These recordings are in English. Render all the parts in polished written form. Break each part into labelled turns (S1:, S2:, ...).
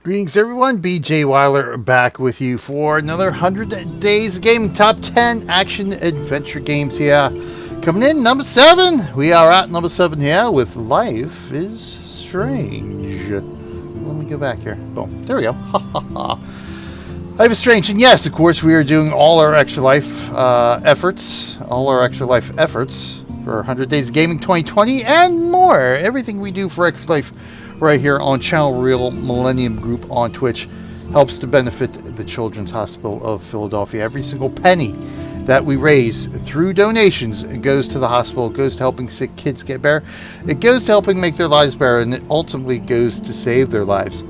S1: Greetings everyone, BJ Weiler back with you for another 100 Days Gaming Top 10 Action Adventure Games here. Coming in, number 7. We are at number 7 here with Life is Strange. Let me go back here. Boom. There we go. Life is Strange. And yes, of course, we are doing all our Extra Life efforts. All our Extra Life efforts for 100 Days of Gaming 2020 and more. Everything we do for Extra Life right here on Channel Real Millennium Group on Twitch helps to benefit the Children's Hospital of Philadelphia. Every single penny that we raise through donations goes to the hospital, goes to helping sick kids get better, it goes to helping make their lives better, and it ultimately goes to save their lives.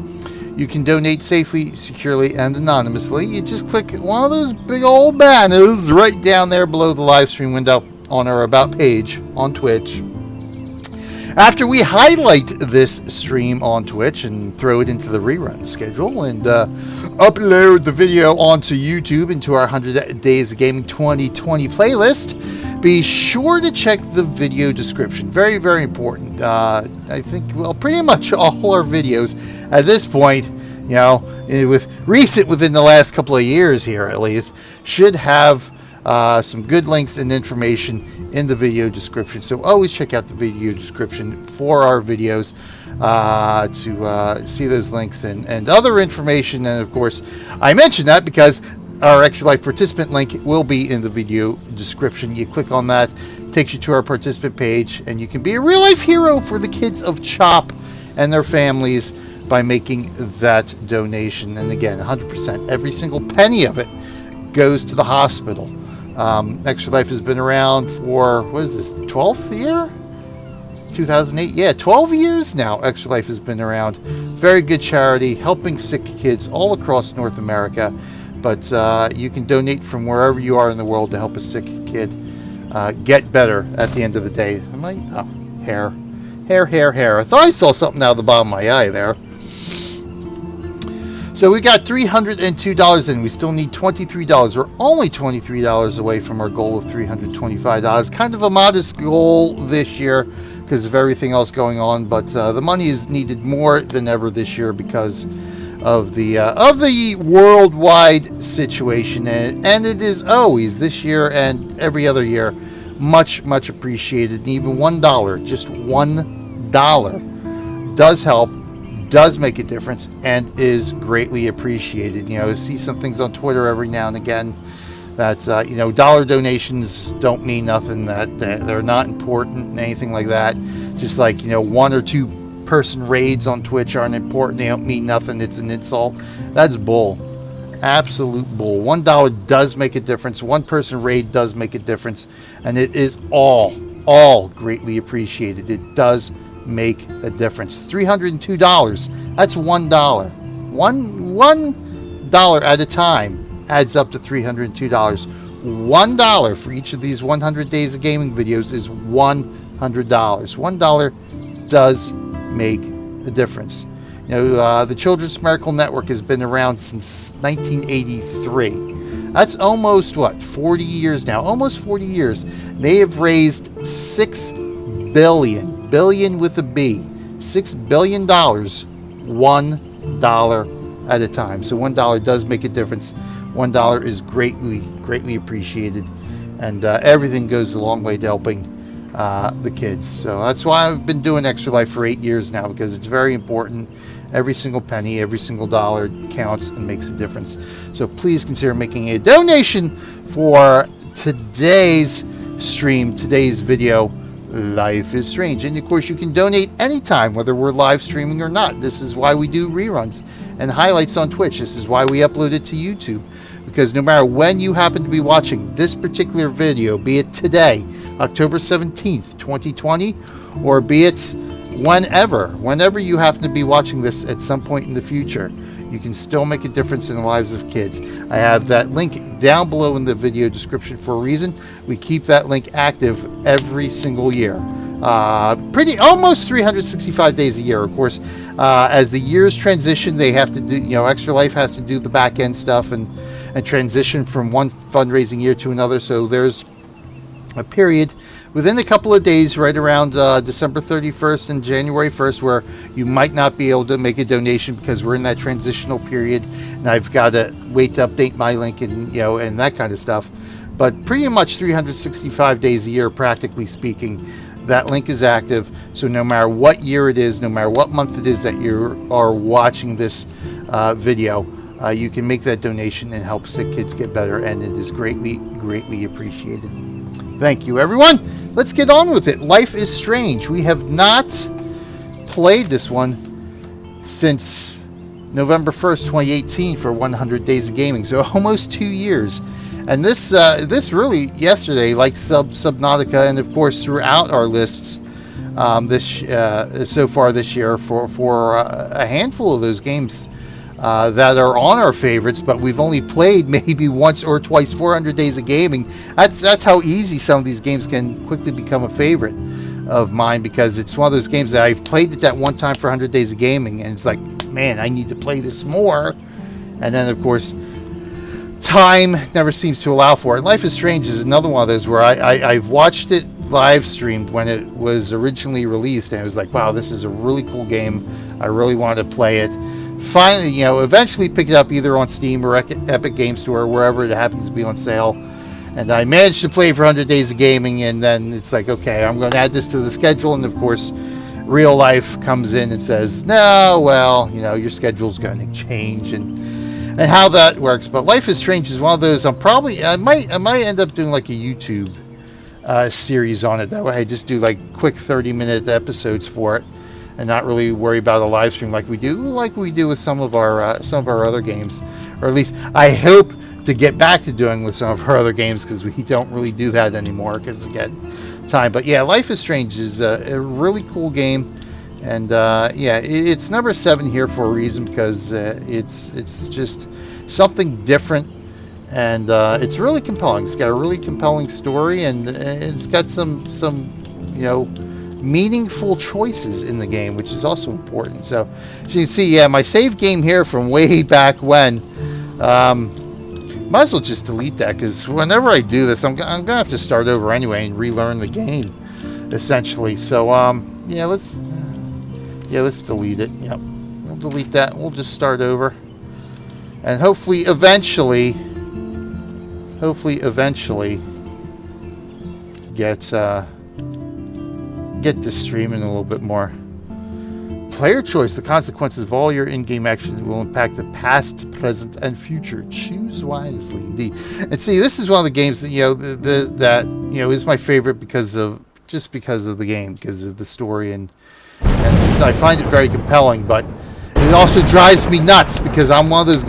S1: You can donate safely, securely, and anonymously. You just click one of those big old banners right down there below the live stream window on our About page on Twitch. After we highlight this stream on Twitch and throw it into the rerun schedule and upload the video onto YouTube into our 100 Days of Gaming 2020 playlist, be sure to check the video description. Very, very important. I think, well, pretty much all our videos at this point, you know, within the last couple of years here at least, should have some good links and information in the video description. So always check out the video description for our videos to see those links and other information. And of course, I mention that because our Extra Life participant link will be in the video description. You click on that, takes you to our participant page, and you can be a real life hero for the kids of CHOP and their families by making that donation. And again, 100%, every single penny of it goes to the hospital. Extra Life has been around for, what is this, 12th year? 2008? Yeah, 12 years now Extra Life has been around. Very good charity, helping sick kids all across North America. But you can donate from wherever you are in the world to help a sick kid get better at the end of the day. Hair. I thought I saw something out of the bottom of my eye there. So we got $302 in. We still need $23. We're only $23 away from our goal of $325. Kind of a modest goal this year because of everything else going on. But the money is needed more than ever this year because of the worldwide situation. And it is always this year and every other year much, much appreciated. And even $1, just $1 does help, does make a difference, and is greatly appreciated. You know, I see some things on Twitter every now and again that dollar donations don't mean nothing, that they're not important and anything like that. Just like, one or two person raids on Twitch aren't important, they don't mean nothing, it's an insult. That's bull. Absolute bull. $1 does make a difference. One person raid does make a difference, and it is all greatly appreciated. It does make a difference. $302, that's $1. $1 at a time adds up to $302. $1 for each of these 100 Days of Gaming videos is $100. $1 does make a difference. The Children's Miracle Network has been around since 1983. That's almost 40 years now. Almost 40 years. They have raised $6 billion with a B, $6 billion, $1 at a time. So $1 does make a difference. $1 is greatly appreciated, and everything goes a long way to helping the kids. So that's why I've been doing Extra Life for 8 years now, because it's very important. Every single penny, every single dollar counts and makes a difference. So please consider making a donation for today's stream, today's video, Life is Strange. And of course, you can donate anytime, whether we're live streaming or not. This is why we do reruns and highlights on Twitch. This is why we upload it to YouTube, because no matter when you happen to be watching this particular video, be it today, October 17th, 2020, or be it whenever you happen to be watching this at some point in the future, you can still make a difference in the lives of kids. I have that link down below in the video description for a reason. We keep that link active every single year. Almost 365 days a year, of course. As the years transition, they have to do, Extra Life has to do the back end stuff and transition from one fundraising year to another. So there's a period within a couple of days, right around December 31st and January 1st, where you might not be able to make a donation because we're in that transitional period, and I've got to wait to update my link and and that kind of stuff. But pretty much 365 days a year, practically speaking, that link is active. So no matter what year it is, no matter what month it is that you are watching this video, you can make that donation and help sick kids get better, and it is greatly appreciated. Thank you, everyone. Let's get on with it. Life is Strange. We have not played this one since November 1st, 2018 for 100 Days of Gaming, so almost 2 years. And this really, yesterday, like Subnautica, and of course throughout our lists so far this year for a handful of those games that are on our favorites, but we've only played maybe once or twice. 400 Days of Gaming. That's how easy some of these games can quickly become a favorite of mine, because it's one of those games that I've played it that one time for 100 Days of Gaming, and it's like, man, I need to play this more. And then, of course, time never seems to allow for it. Life is Strange is another one of those where I've watched it live streamed when it was originally released, and it was like, wow, this is a really cool game. I really wanted to play it. Finally, eventually pick it up either on Steam or Epic Game Store, or wherever it happens to be on sale. And I managed to play for 100 Days of Gaming, and then it's like, okay, I'm going to add this to the schedule. And of course, real life comes in and says, no, well, your schedule's going to change, and how that works. But Life is Strange is one of those. I might end up doing like a YouTube series on it. That way, I just do like quick 30-minute episodes for it, and not really worry about a live stream like we do with some of our other games, or at least I hope to get back to doing with some of our other games, because we don't really do that anymore because again, time. But yeah, Life is Strange is a really cool game. And it's number 7 here for a reason, because it's just something different, and it's really compelling. It's got a really compelling story, and it's got some meaningful choices in the game, which is also important. So as you can see, my save game here from way back when. Might as well just delete that, because whenever I do this, I'm gonna have to start over anyway and relearn the game, essentially. So let's delete it. Yep, we'll delete that. We'll just start over, and hopefully eventually get this streaming a little bit more. Player choice. The consequences of all your in-game actions will impact the past, present, and future. Choose wisely, indeed. And see, this is one of the games that is my favorite because of the game, because of the story, and just I find it very compelling. But it also drives me nuts, because I'm one of those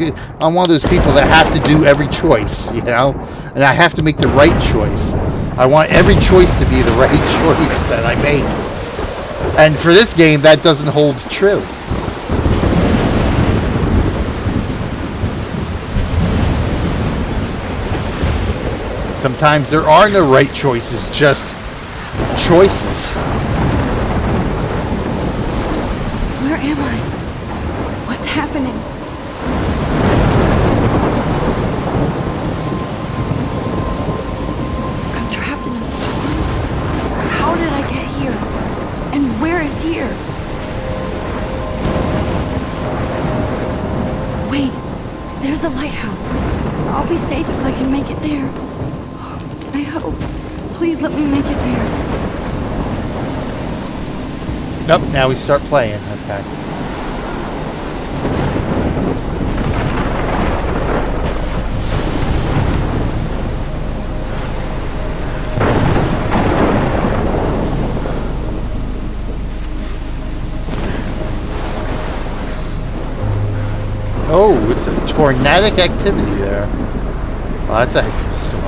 S1: people that have to do every choice, and I have to make the right choice. I want every choice to be the right choice that I make. And for this game, that doesn't hold true. Sometimes there are no right choices, just choices.
S2: Where am I? What's happening? I'm trapped in a storm. How did I get here? And where is here? Wait, there's the lighthouse. I'll be safe if I can make it there. I hope. Please let me make it there.
S1: Nope, now we start playing. Okay. Oh, it's a tornadic activity there. Oh, that's a heck of a storm.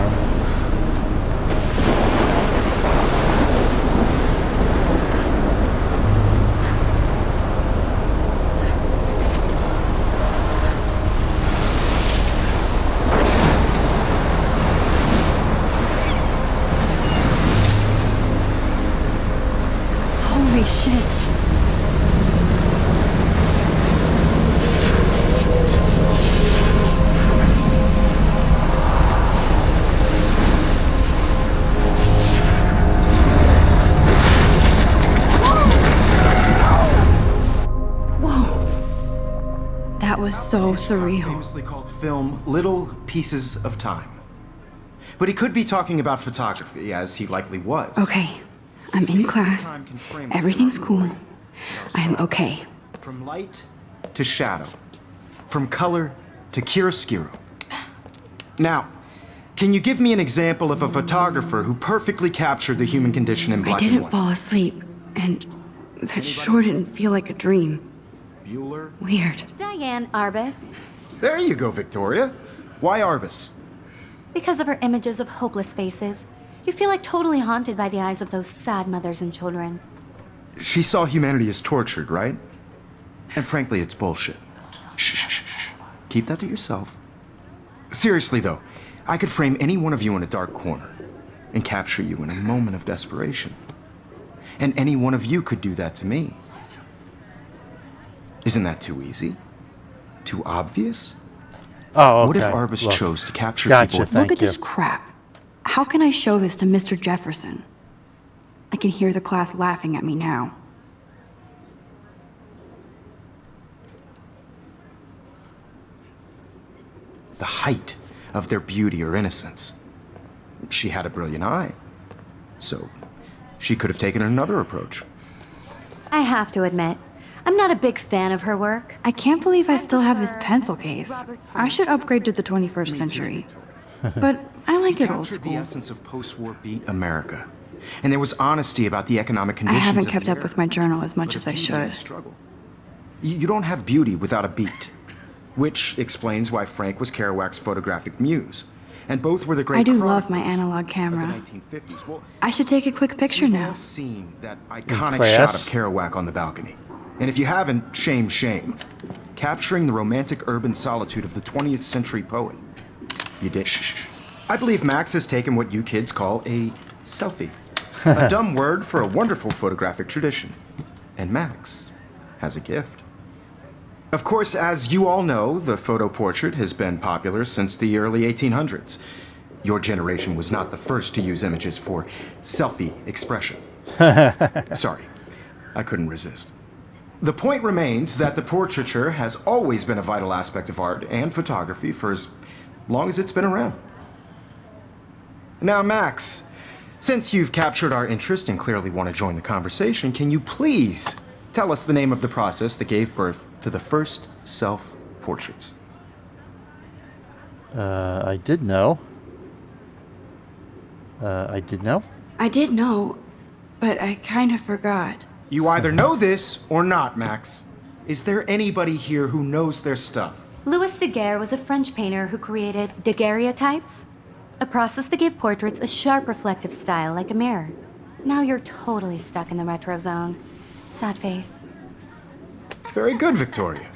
S2: Holy shit. was so surreal.
S3: Famously called film Little Pieces of Time. But he could be talking about photography, as he likely was.
S2: Okay, I'm in class. Everything's cool. I am okay.
S3: From light to shadow. From color to chiaroscuro. Now, can you give me an example of a photographer who perfectly captured the human condition in black
S2: I
S3: and
S2: didn't
S3: white?
S2: fall asleep, and that sure didn't feel like a dream.
S3: Bueller?
S2: Weird.
S4: Diane Arbus.
S3: There you go, Victoria. Why Arbus?
S4: Because of her images of hopeless faces, you feel like totally haunted by the eyes of those sad mothers and children.
S3: She saw humanity as tortured, right? And frankly, it's bullshit. Shh, shh, shh, shh. Keep that to yourself. Seriously, though, I could frame any one of you in a dark corner and capture you in a moment of desperation. And any one of you could do that to me. Isn't that too easy? Too obvious?
S1: Oh, okay.
S3: What if Arbus
S1: Look.
S3: chose to capture
S1: Gotcha,
S3: people?
S1: thank
S2: Look at
S1: you.
S2: this crap. How can I show this to Mr. Jefferson? I can hear the class laughing at me now.
S3: The height of their beauty or innocence. She had a brilliant eye. So, she could have taken another approach.
S4: I have to admit, I'm not a big fan of her work.
S2: I can't believe I still have this
S4: prefer
S2: pencil case.
S4: Robert
S2: I should upgrade to the 21st century. But I like it old
S3: Captured the
S2: school.
S3: essence of post-war beat America. And there was honesty about the economic
S2: I
S3: conditions
S2: haven't
S3: of
S2: kept
S3: the
S2: up
S3: era.
S2: with my journal as much
S3: But
S2: as
S3: a
S2: I
S3: beauty and a
S2: should.
S3: struggle. You don't have beauty without a beat. Which explains why Frank was Kerouac's photographic muse. And both were the great
S2: I do love my
S3: chroniclers
S2: analog
S3: of the
S2: camera.
S3: 1950s. Well,
S2: I should take a quick picture
S3: we've
S2: now.
S3: all seen that iconic
S1: class.
S3: shot of Kerouac on the balcony. And if you haven't, shame, shame. Capturing the romantic urban solitude of the 20th century poet. You did. Shh. I believe Max has taken what you kids call a selfie. A dumb word for a wonderful photographic tradition. And Max has a gift. Of course, as you all know, the photo portrait has been popular since the early 1800s. Your generation was not the first to use images for selfie expression. Sorry, I couldn't resist. The point remains that the portraiture has always been a vital aspect of art and photography for as long as it's been around. Now, Max, since you've captured our interest and clearly want to join the conversation, can you please tell us the name of the process that gave birth to the first self-portraits?
S1: I did know. I did know.
S2: I did know, but I kind of forgot.
S3: You either know this or not, Max. Is there anybody here who knows their stuff?
S4: Louis Daguerre was a French painter who created daguerreotypes, a process that gave portraits a sharp reflective style like a mirror. Now you're totally stuck in the retro zone. Sad face.
S3: Very good, Victoria.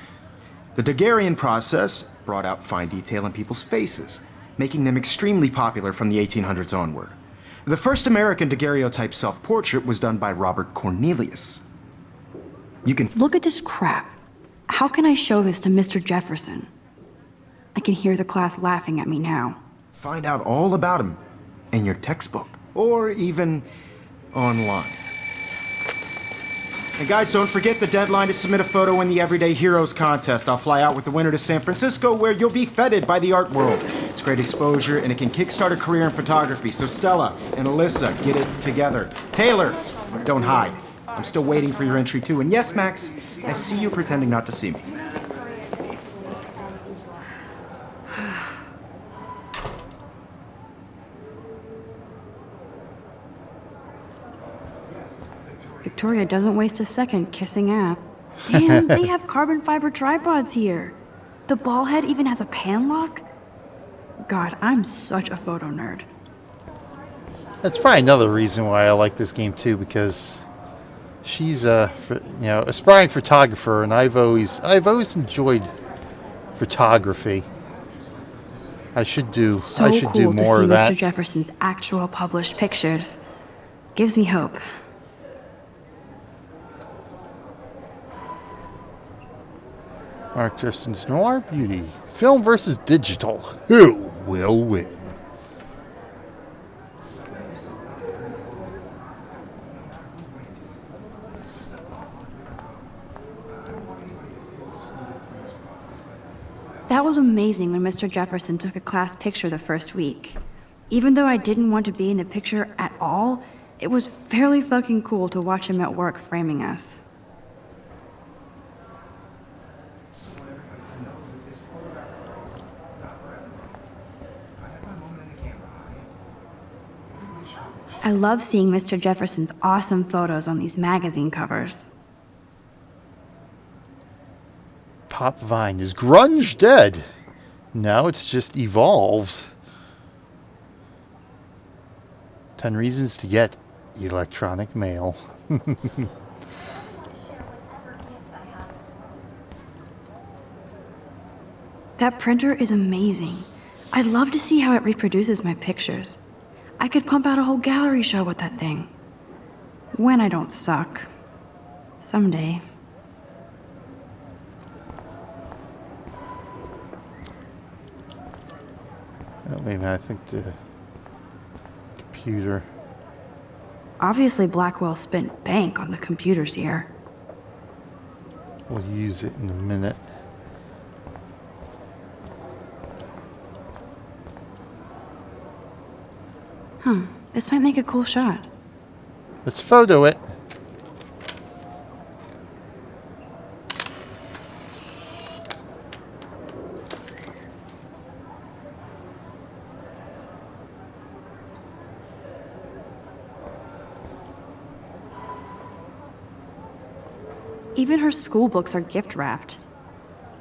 S3: The Daguerrean process brought out fine detail in people's faces, making them extremely popular from the 1800s onward. The first American daguerreotype self-portrait was done by Robert Cornelius. You can
S2: Look at this crap. How can I show this to Mr. Jefferson? I can hear the class laughing at me now.
S3: find out all about him in your textbook, or even online. And guys, don't forget the deadline to submit a photo in the Everyday Heroes contest. I'll fly out with the winner to San Francisco, where you'll be feted by the art world. It's great exposure, and it can kickstart a career in photography. So Stella and Alyssa, get it together. Taylor, don't hide. I'm still waiting for your entry too. And yes, Max, I see you pretending not to see me.
S2: Victoria doesn't waste a second kissing app. Damn, they have carbon fiber tripods here. The ball head even has a pan lock. God, I'm such a photo nerd.
S1: That's probably another reason why I like this game too, because she's a aspiring photographer, and I've always enjoyed photography. I should do
S2: So
S1: I should do
S2: cool
S1: more
S2: to
S1: of
S2: see
S1: that.
S2: Mr. Jefferson's actual published pictures. Gives me hope.
S1: Mark Jefferson's Noir Beauty. Film versus digital. Who will win?
S2: That was amazing when Mr. Jefferson took a class picture the first week. Even though I didn't want to be in the picture at all, it was fairly fucking cool to watch him at work framing us. I love seeing Mr. Jefferson's awesome photos on these magazine covers.
S1: Pop Vine. Is grunge dead? Now it's just evolved. 10 reasons to get electronic mail.
S2: That printer is amazing. I'd love to see how it reproduces my pictures. I could pump out a whole gallery show with that thing. When I don't suck. Someday.
S1: Oh, wait a minute, I think the computer.
S2: Obviously, Blackwell spent bank on the computers here.
S1: We'll use it in a minute.
S2: This might make a cool shot.
S1: Let's photo it.
S2: Even her school books are gift wrapped.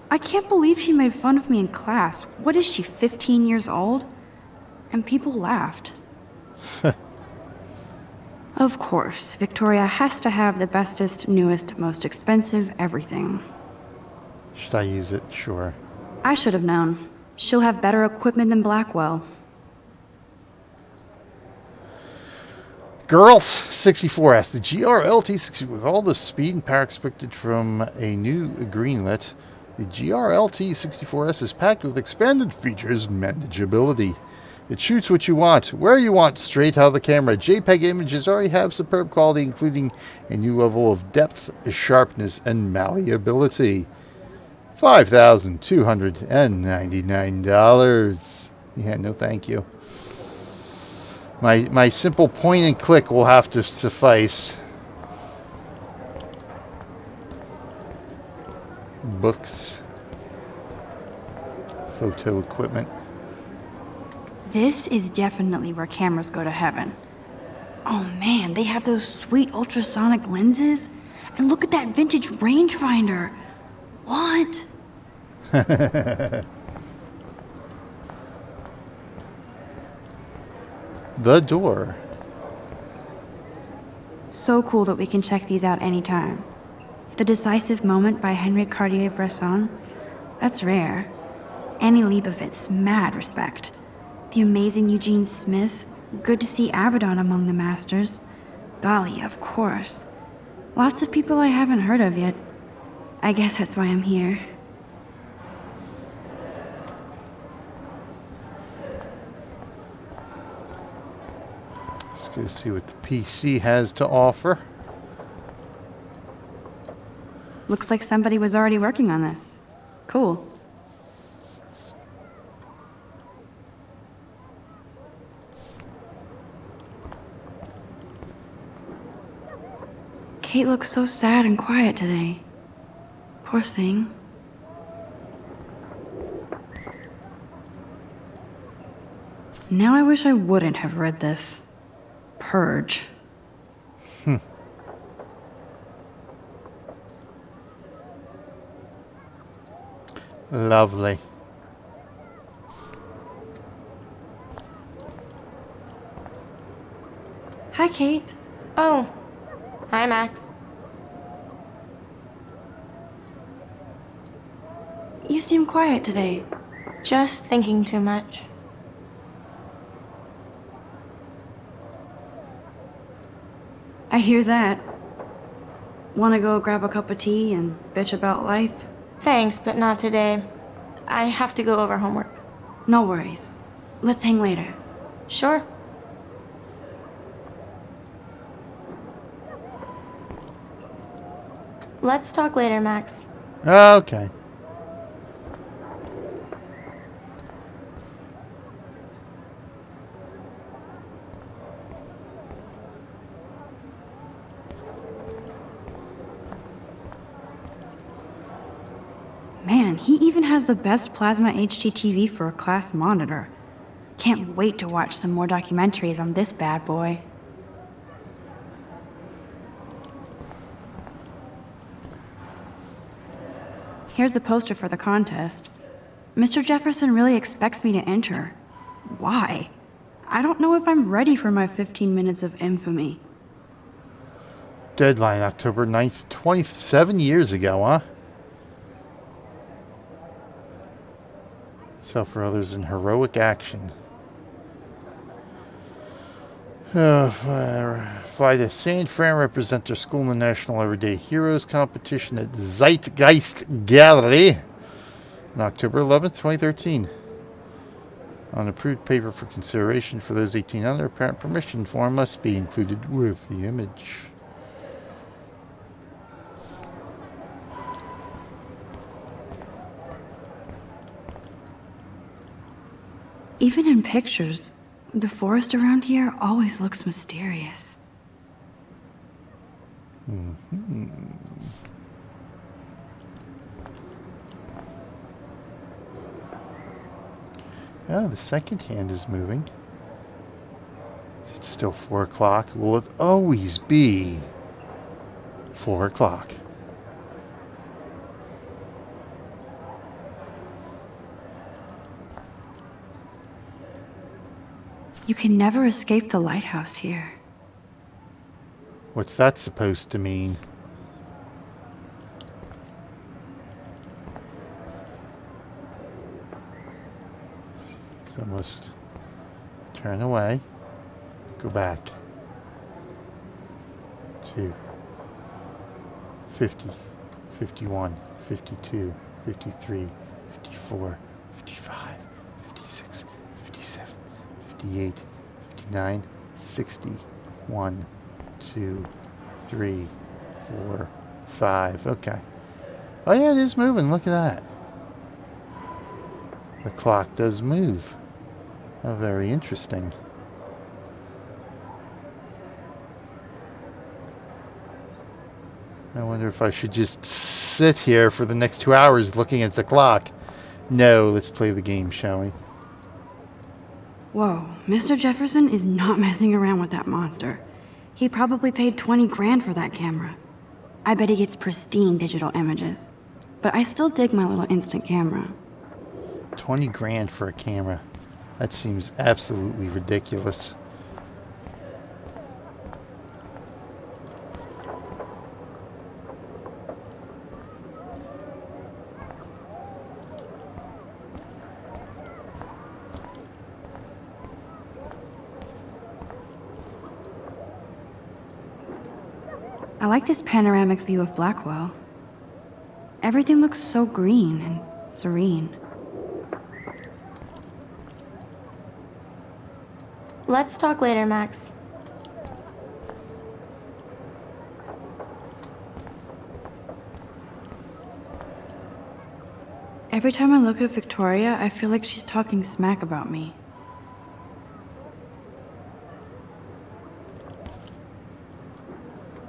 S2: I can't believe she made fun of me in class. What is she, 15 years old? And people laughed. Of course, Victoria has to have the bestest, newest, most expensive everything.
S1: Should I use it? Sure.
S2: I should have known. She'll have better equipment than Blackwell.
S1: Girls 64 asks, the GRLT 60 with all the speed and power expected from a new greenlit, the GRLT 64S is packed with expanded features and manageability. It shoots what you want, where you want, straight out of the camera. JPEG images already have superb quality, including a new level of depth, sharpness, and malleability. $5,299. Yeah, no thank you. My simple point and click will have to suffice. Books. Photo equipment.
S2: This is definitely where cameras go to heaven. Oh man, they have those sweet ultrasonic lenses. And look at that vintage rangefinder. What?
S1: The door.
S2: So cool that we can check these out anytime. The Decisive Moment by Henry Cartier-Bresson. That's rare. Annie Leibovitz, mad respect. The amazing Eugene Smith. Good to see Abaddon among the masters. Dolly, of course. Lots of people I haven't heard of yet. I guess that's why I'm here.
S1: Let's go see what the PC has to offer.
S2: Looks like somebody was already working on this. Cool. Kate looks so sad and quiet today. Poor thing. Now I wish I wouldn't have read this. Purge.
S1: Lovely.
S2: Hi, Kate.
S5: Oh. Hi, Max.
S2: You seem quiet today.
S5: Just thinking too much.
S2: I hear that. Wanna go grab a cup of tea and bitch about life?
S5: Thanks, but not today. I have to go over homework.
S2: No worries. Let's hang later.
S5: Sure. Let's talk later, Max.
S1: Okay.
S2: Man, he even has the best plasma HDTV for a class monitor. Can't wait to watch some more documentaries on this bad boy. Here's the poster for the contest. Mr. Jefferson really expects me to enter. Why? I don't know if I'm ready for my 15 minutes of infamy.
S1: Deadline October 9th, 27 years ago, huh? Suffer others in heroic action. Fly to San Fran, represent their school in the National Everyday Heroes competition at Zeitgeist Gallery on October 11th, 2013. On approved paper for consideration for those 18 under, parent permission form must be included with the image.
S2: Even in pictures, the forest around here always looks mysterious.
S1: Oh, the second hand is moving. It's still 4 o'clock. Will it always be 4 o'clock?
S2: You can never escape the lighthouse here.
S1: What's that supposed to mean? So must turn away. Go back to 50, 51, 52, 53, 54, 55, 56, 57, 58, 59, 60, 1, 2, 3, 4, 5. Okay. Oh yeah, it is moving. Look at that. The clock does move. Oh, very interesting. I wonder if I should just sit here for the next 2 hours looking at the clock. No, let's play the game, shall we?
S2: Whoa, Mr. Jefferson is not messing around with that monster. He probably paid 20 grand for that camera. I bet he gets pristine digital images. But I still dig my little instant camera.
S1: 20 grand for a camera. That seems absolutely ridiculous.
S2: I like this panoramic view of Blackwell. Everything looks so green and serene.
S5: Let's talk later, Max.
S2: Every time I look at Victoria, I feel like she's talking smack about me.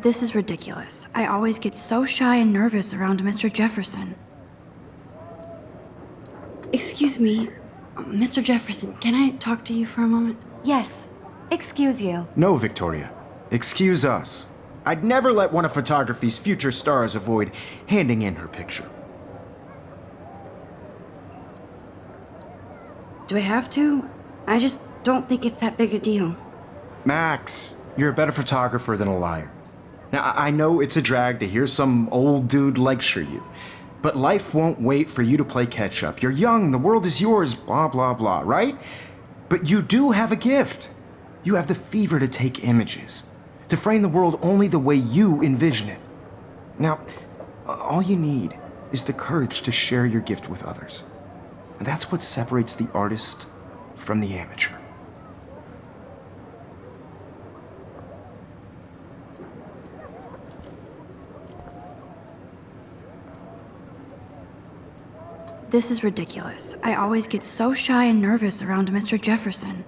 S2: This is ridiculous. I always get so shy and nervous around Mr. Jefferson. Excuse me, Mr. Jefferson, can I talk to you for a moment?
S4: Yes. Excuse you.
S3: No, Victoria. Excuse us. I'd never let one of photography's future stars avoid handing in her picture.
S2: Do I have to? I just don't think it's that big a deal.
S3: Max, you're a better photographer than a liar. Now, I know it's a drag to hear some old dude lecture you, but life won't wait for you to play catch up. You're young, the world is yours, blah, blah, blah, right? But you do have a gift. You have the fever to take images, to frame the world only the way you envision it. Now, all you need is the courage to share your gift with others. And that's what separates the artist from the amateur.
S2: This is ridiculous. I always get so shy and nervous around Mr. Jefferson.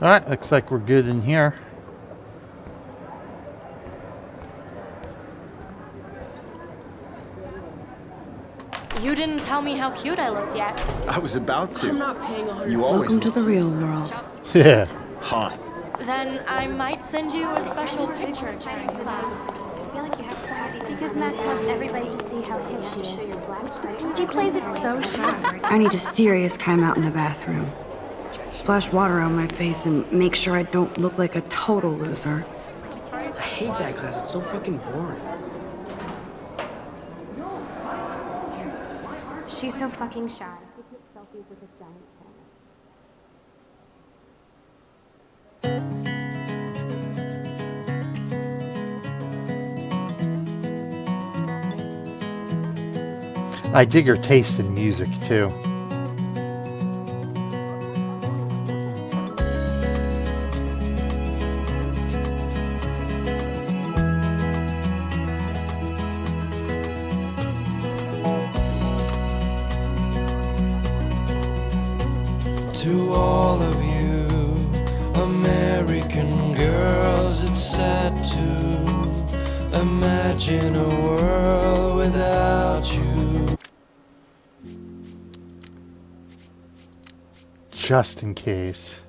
S1: Alright, looks like we're good in here.
S5: tell me how cute I looked yet.
S6: I was about to.
S7: I'm not paying 100.
S6: You always
S2: Welcome to
S6: look
S2: the real world.
S1: Yeah.
S6: hot.
S5: Then I might send you a special picture during class.
S4: Because Max wants everybody to see how hip she is. She plays it so sharp.
S2: I need a serious timeout in the bathroom. Splash water on my face and make sure I don't look like a total loser.
S7: I hate that class. It's so fucking boring.
S4: She's so fucking shy.
S1: I dig her taste in music, too.
S8: To all of you American girls, it's sad to imagine a world without you.
S1: Just in case.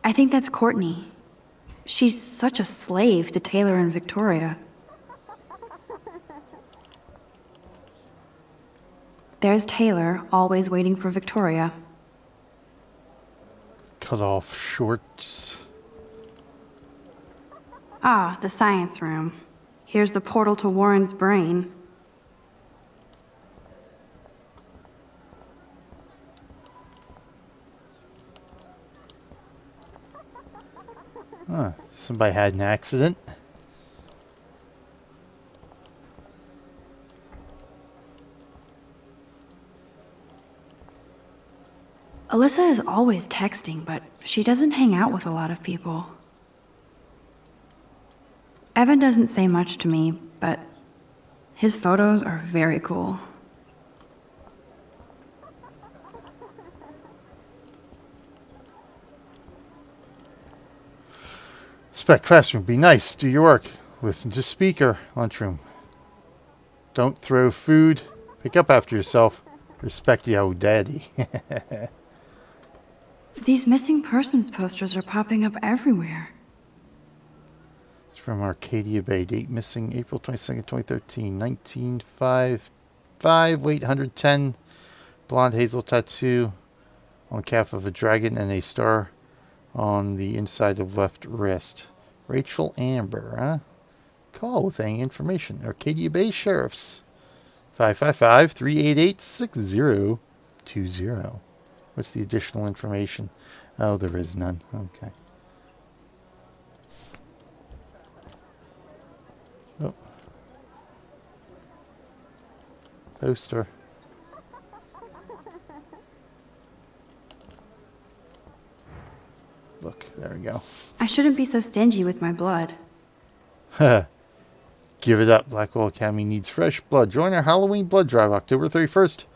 S2: I think that's Courtney. She's such a slave to Taylor and Victoria. There's Taylor, always waiting for Victoria.
S1: Cut off shorts.
S2: Ah, the science room. Here's the portal to Warren's brain.
S1: Huh. Somebody had an accident.
S2: Alyssa is always texting, but she doesn't hang out with a lot of people. Evan doesn't say much to me, but his photos are very cool.
S1: Spec classroom. Be nice. Do your work. Listen to speaker. Lunchroom. Don't throw food. Pick up after yourself. Respect the old daddy.
S2: These missing persons posters are popping up everywhere.
S1: It's from Arcadia Bay. Date missing April 22nd, 2013. 1955. Weight 110. Blonde hazel tattoo on calf of a dragon and a star on the inside of left wrist. Rachel Amber, huh? Call with any information. Arcadia Bay Sheriffs. 555-388-6020. What's the additional information? Oh, there is none. Okay. Oh. Poster. Look, there we go.
S2: I shouldn't be so stingy with my blood.
S1: Give it up. Blackwell Academy needs fresh blood. Join our Halloween blood drive October 31st,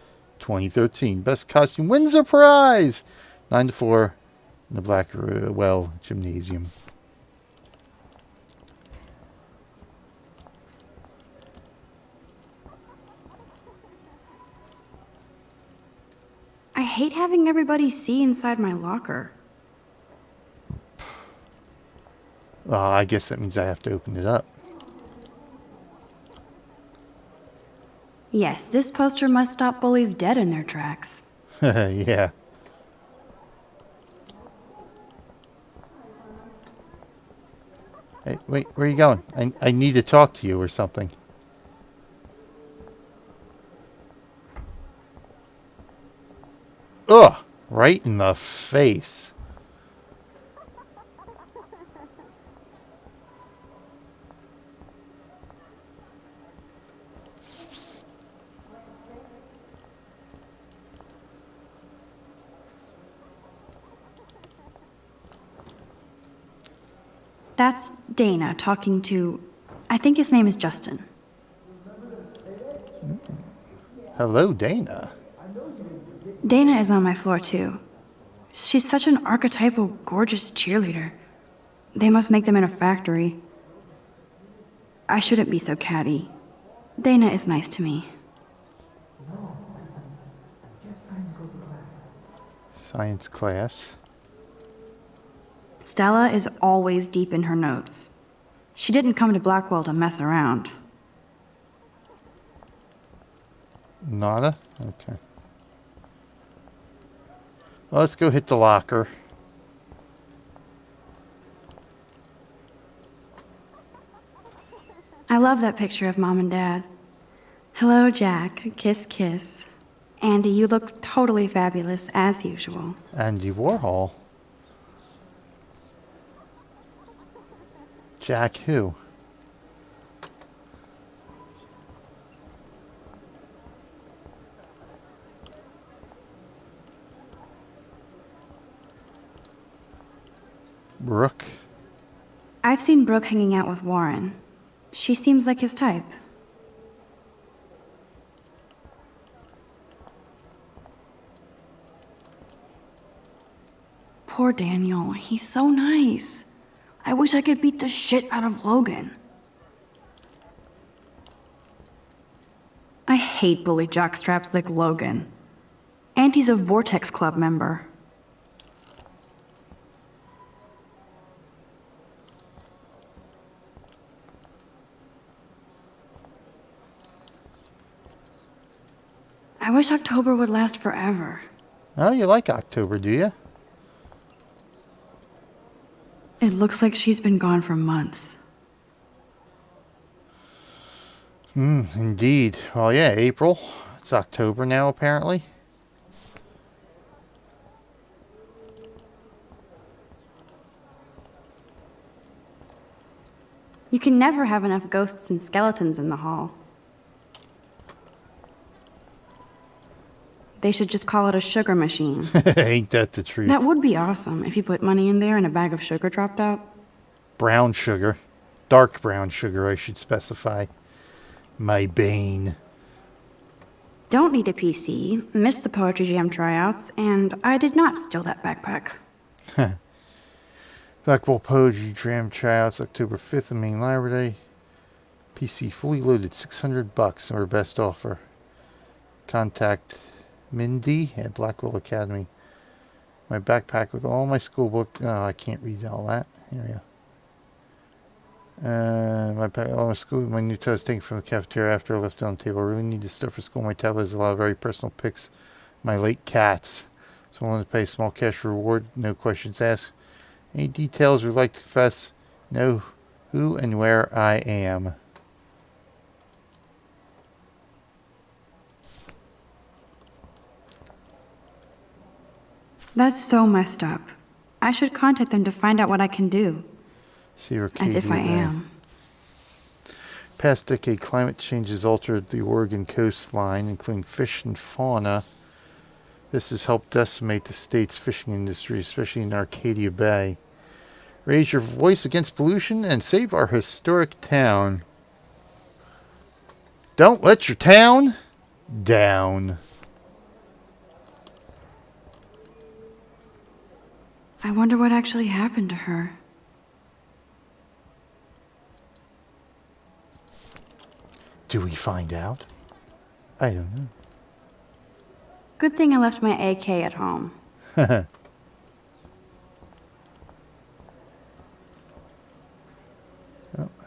S1: 2013. Best costume wins a prize. 9 to 4 in the Blackwell Gymnasium.
S2: I hate having everybody see inside my locker.
S1: I guess that means I have to open it up.
S2: Yes, this poster must stop bullies dead in their tracks.
S1: Yeah. Hey, wait, where are you going? I need to talk to you or something. Ugh! Right in the face.
S2: That's Dana talking to I think his name is Justin.
S1: Hello, Dana.
S2: Dana is on my floor, too. She's such an archetypal, gorgeous cheerleader. They must make them in a factory. I shouldn't be so catty. Dana is nice to me.
S1: Science class.
S2: Stella is always deep in her notes. She didn't come to Blackwell to mess around.
S1: Nada? Okay. Well, let's go hit the locker.
S2: I love that picture of Mom and Dad. Hello, Jack. Kiss, kiss. Andy, you look totally fabulous, as usual.
S1: Andy Warhol. Jack who? Brooke.
S2: I've seen Brooke hanging out with Warren. She seems like his type. Poor Daniel. He's so nice. I wish I could beat the shit out of Logan. I hate bully jockstraps like Logan. And he's a Vortex Club member. I wish October would last forever.
S1: Oh, you like October, do you?
S2: It looks like she's been gone for months.
S1: Indeed. Well, yeah, April. It's October now, apparently.
S2: You can never have enough ghosts and skeletons in the hall. They should just call it a sugar machine.
S1: Ain't that the truth?
S2: That would be awesome if you put money in there and a bag of sugar dropped out.
S1: Brown sugar. Dark brown sugar, I should specify. My bane.
S2: Don't need a PC, missed the Poetry Jam tryouts, and I did not steal that backpack.
S1: Blackwell Poetry Jam tryouts, October 5th in Main Library. PC fully loaded, $600, our best offer. Contact Mindy at Blackwell Academy. My backpack with all my school book. Oh, I can't read all that. Here we go. All my school, my new toast taken from the cafeteria after I left it on the table. I really need this stuff for school. My tablet has a lot of very personal pics. My late cats. So I'm willing to pay a small cash reward. No questions asked. Any details we'd like to confess? Know who and where I am.
S2: That's so messed up. I should contact them to find out what I can do.
S1: See her
S2: As if I am.
S1: Past decade, climate change has altered the Oregon coastline, including fish and fauna. This has helped decimate the state's fishing industry, especially in Arcadia Bay. Raise your voice against pollution and save our historic town. Don't let your town down.
S2: I wonder what actually happened to her.
S1: Do we find out? I don't know.
S2: Good thing I left my AK at home.
S1: Oh,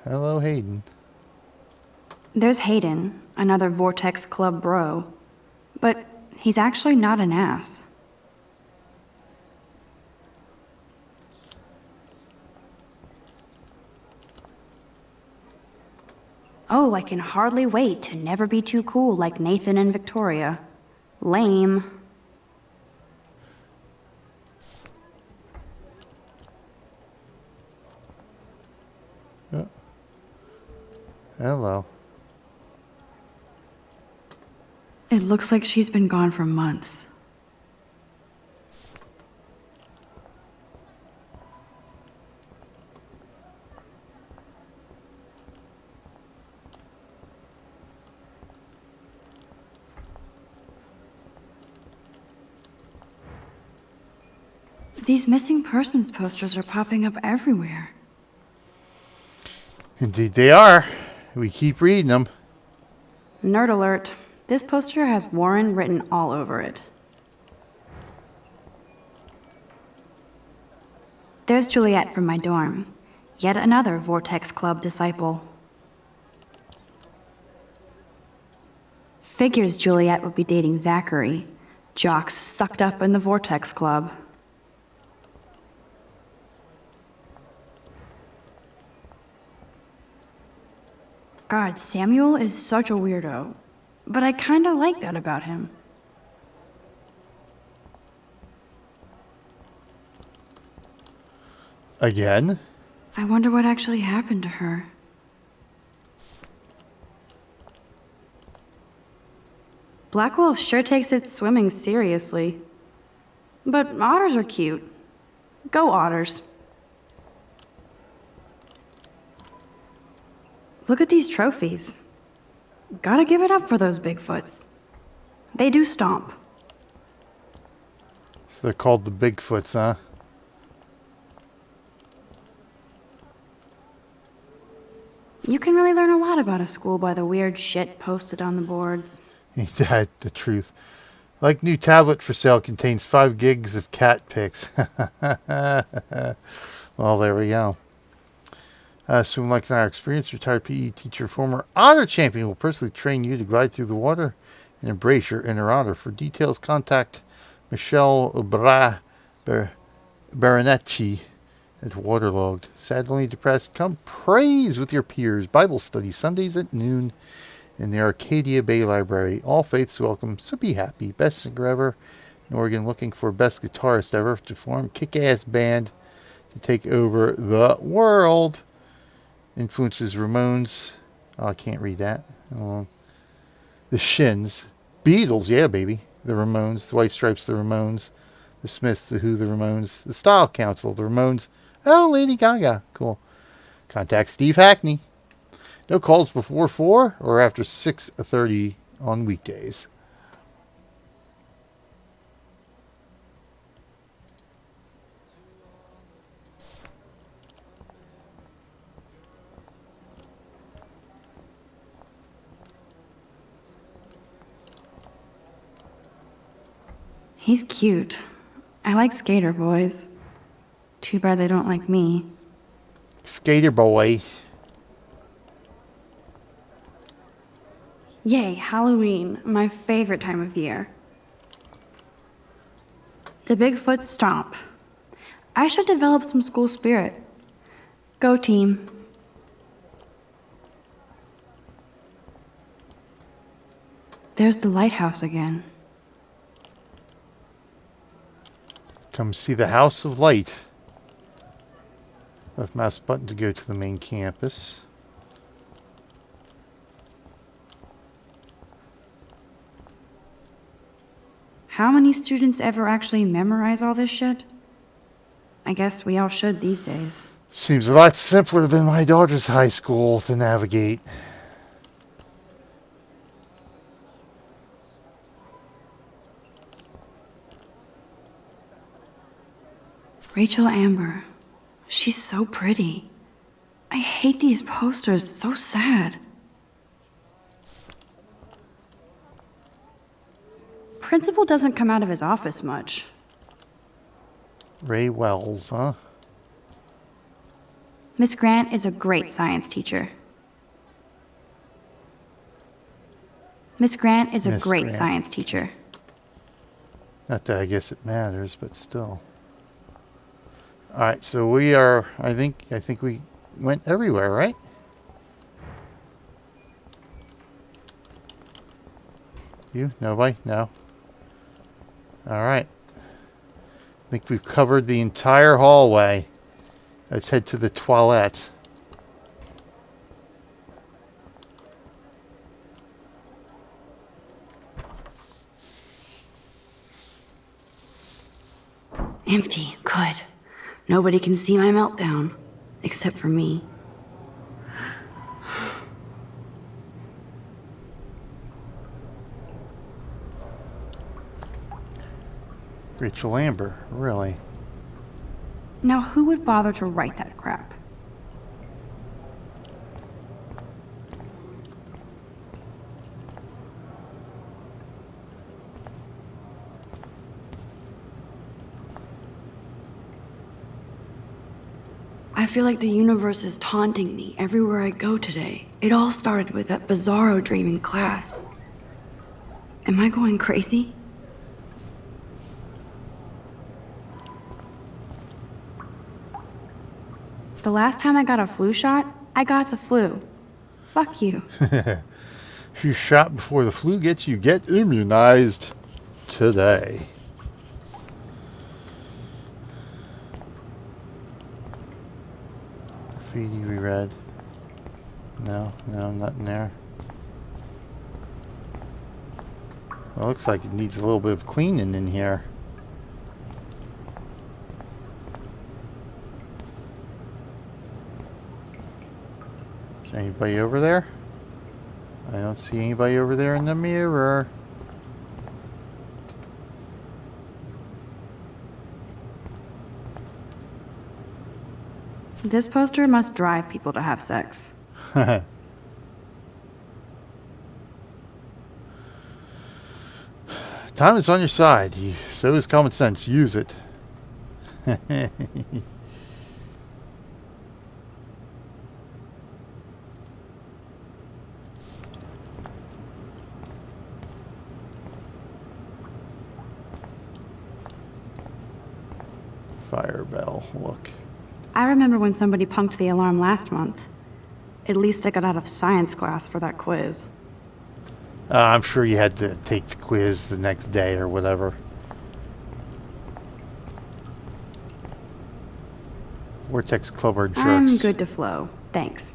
S1: hello, Hayden.
S2: There's Hayden, another Vortex Club bro. But he's actually not an ass. Oh, I can hardly wait to never be too cool like Nathan and Victoria. Lame.
S1: Oh. Hello.
S2: It looks like she's been gone for months. These missing persons posters are popping up everywhere.
S1: Indeed they are. We keep reading them.
S2: Nerd alert. This poster has Warren written all over it. There's Juliet from my dorm. Yet another Vortex Club disciple. Figures Juliet would be dating Zachary, jocks sucked up in the Vortex Club. God, Samuel is such a weirdo, but I kinda like that about him.
S1: Again?
S2: I wonder what actually happened to her. Blackwell sure takes its swimming seriously. But otters are cute. Go otters. Look at these trophies. Gotta give it up for those Bigfoots. They do stomp.
S1: So they're called the Bigfoots, huh?
S2: You can really learn a lot about a school by the weird shit posted on the boards.
S1: Ain't that the truth? Like new tablet for sale contains 5 gigs of cat pics. Well, there we go. Swim like an experienced retired PE teacher, former otter champion, will personally train you to glide through the water and embrace your inner otter. For details, contact Michelle Baronecci at Waterlogged. Sadly depressed, come praise with your peers. Bible study Sundays at noon in the Arcadia Bay Library. All faiths welcome, so be happy. Best singer ever in Oregon, looking for best guitarist ever to form kick-ass band to take over the world. Influences Ramones. Oh, I can't read that. The Shins. Beatles, yeah, baby. The Ramones. The White Stripes, the Ramones. The Smiths, the Who, the Ramones. The Style Council, the Ramones. Oh, Lady Gaga. Cool. Contact Steve Hackney. No calls before 4 or after 6:30 on weekdays.
S2: He's cute. I like skater boys. Too bad they don't like me.
S1: Skater boy.
S2: Yay, Halloween, my favorite time of year. The Bigfoot stomp. I should develop some school spirit. Go team. There's the lighthouse again.
S1: Come see the House of Light. Left mouse button to go to the main campus.
S2: How many students ever actually memorize all this shit? I guess we all should these days.
S1: Seems a lot simpler than my daughter's high school to navigate.
S2: Rachel Amber. She's so pretty. I hate these posters. So sad. Principal doesn't come out of his office much.
S1: Ray Wells, huh?
S2: Miss Grant is a great science teacher. Miss Grant is a
S1: Miss
S2: great
S1: Grant.
S2: science teacher.
S1: Not that I guess it matters, but still. All right, so we are. I think we went everywhere, right? You? Nobody? No. All right. I think we've covered the entire hallway. Let's head to the toilet.
S2: Empty. Good. Nobody can see my meltdown. Except for me.
S1: Rachel Amber, really?
S2: Now who would bother to write that crap? I feel like the universe is taunting me everywhere I go today. It all started with that bizarro dream in class. Am I going crazy? The last time I got a flu shot, I got the flu. Fuck you.
S1: If you're shot before the flu gets you, get immunized today. Graffiti we read. No, nothing there. Well, looks like it needs a little bit of cleaning in here. Is there anybody over there? I don't see anybody over there in the mirror.
S2: This poster must drive people to have sex.
S1: Time is on your side. So is common sense. Use it. Fire bell. Look.
S2: I remember when somebody punked the alarm last month. At least I got out of science class for that quiz.
S1: I'm sure you had to take the quiz the next day or whatever. Vortex Clubber jerks.
S2: I'm good to flow. Thanks.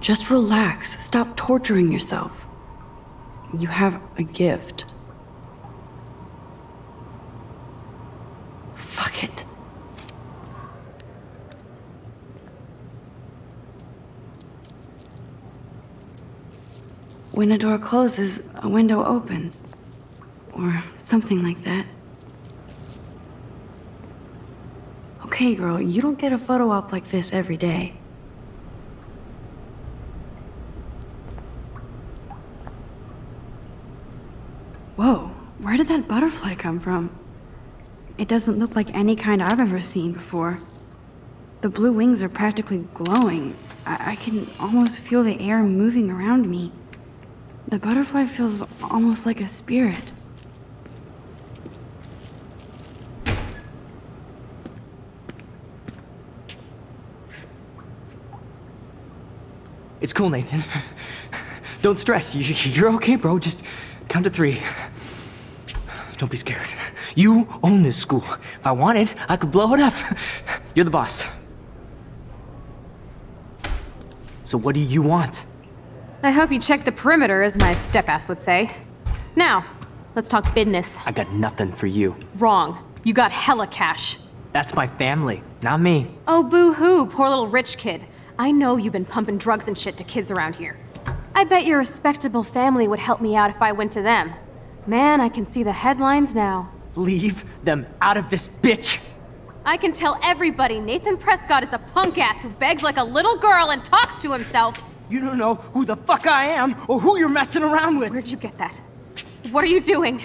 S2: Just relax. Stop torturing yourself. You have a gift. Fuck it. When a door closes, a window opens. Or something like that. Okay, girl, you don't get a photo op like this every day. Whoa, where did that butterfly come from? It doesn't look like any kind I've ever seen before. The blue wings are practically glowing. I can almost feel the air moving around me. The butterfly feels almost like a spirit.
S7: It's cool, Nathan. Don't stress. You're okay, bro. Just count to 3. Don't be scared. You own this school. If I wanted, I could blow it up. You're the boss. So what do you want?
S6: I hope you checked the perimeter, as my step-ass would say. Now, let's talk business.
S7: I got nothing for you.
S6: Wrong. You got hella cash.
S7: That's my family, not me.
S6: Oh, boo-hoo, poor little rich kid. I know you've been pumping drugs and shit to kids around here. I bet your respectable family would help me out if I went to them. Man, I can see the headlines now.
S7: Leave them out of this bitch!
S6: I can tell everybody Nathan Prescott is a punk ass who begs like a little girl and talks to himself.
S7: You don't know who the fuck I am or who you're messing around with.
S6: Where'd you get that? What are you doing?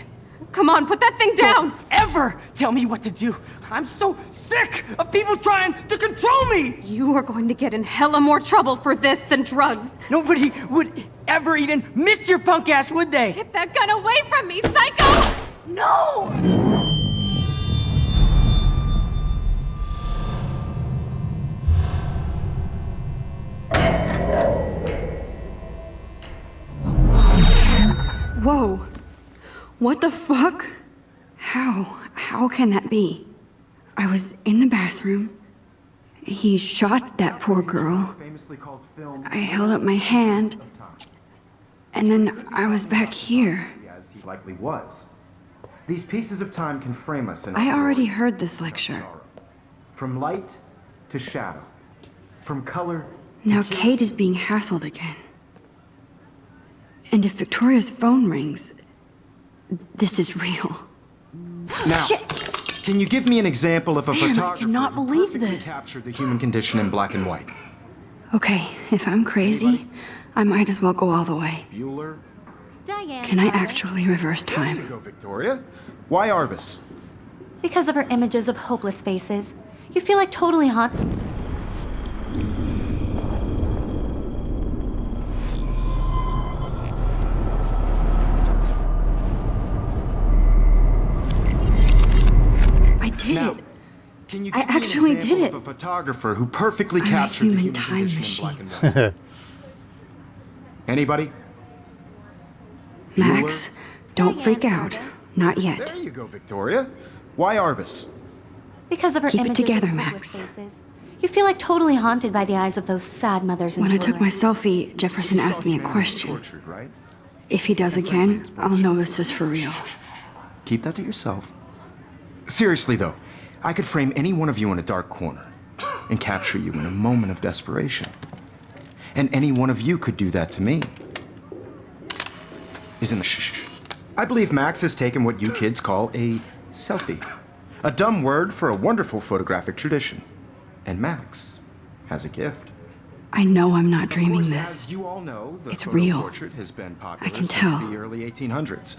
S6: Come on, put that thing down!
S7: Don't ever tell me what to do. I'm so sick of people trying to control me!
S6: You are going to get in hella more trouble for this than drugs.
S7: Nobody would ever even miss your punk ass, would they?
S6: Get that gun away from me, psycho! No!
S2: Whoa. What the fuck? How can that be? I was in the bathroom. He shot that poor girl. I held up my hand. And then I was back here.
S3: As he likely was. These pieces of time can frame us in
S2: I already
S3: story.
S2: heard this lecture.
S3: From light to shadow. From color to
S2: Now
S3: hue.
S2: Kate is being hassled again. And if Victoria's phone rings, this is real.
S3: Now,
S2: Shit!
S3: can you give me an example of a
S2: Man, I
S3: photographer
S2: cannot
S3: who
S2: believe
S3: perfectly
S2: this.
S3: captured the human condition in black and white?
S2: Okay, if I'm crazy, I might as well go all the way.
S3: Bueller?
S4: Diane.
S2: Can I
S4: Arbus.
S2: actually reverse
S3: There you
S2: time?
S3: go, Victoria. Why Arbus?
S4: Because of her images of hopeless faces. You feel like totally haunted.
S2: I did
S3: Now,
S2: it.
S3: can you
S2: I
S3: give me
S2: actually
S3: an example
S2: did
S3: of
S2: it.
S3: a photographer who perfectly
S2: I'm a
S3: captured the
S2: human
S3: human
S2: time
S3: condition in black
S2: machine.
S3: and white? Anybody?
S2: Max, don't
S4: Diane
S2: freak out.
S4: Arbus.
S2: Not yet.
S3: There you go, Victoria. Why Arbus?
S4: Because of her
S2: Keep it
S4: images
S2: together,
S4: of
S2: Max.
S4: hopeless faces. You feel like totally haunted by the eyes of those sad mothers and
S2: When I took my
S4: children.
S2: selfie, Jefferson
S3: You saw
S2: asked me a
S3: humanity
S2: question.
S3: tortured, right?
S2: If he does again, I'll know this is for real.
S3: Keep that to yourself. Seriously, though, I could frame any one of you in a dark corner and capture you in a moment of desperation. And any one of you could do that to me. Isn't it? Shh. I believe Max has taken what you kids call a selfie. A dumb word for a wonderful photographic tradition. And Max has a gift.
S2: I know I'm not
S3: Of
S2: dreaming
S3: course,
S2: this.
S3: as you all know, the
S2: It's
S3: photo
S2: real.
S3: portrait has been popular
S2: I can
S3: since
S2: tell.
S3: the early 1800s.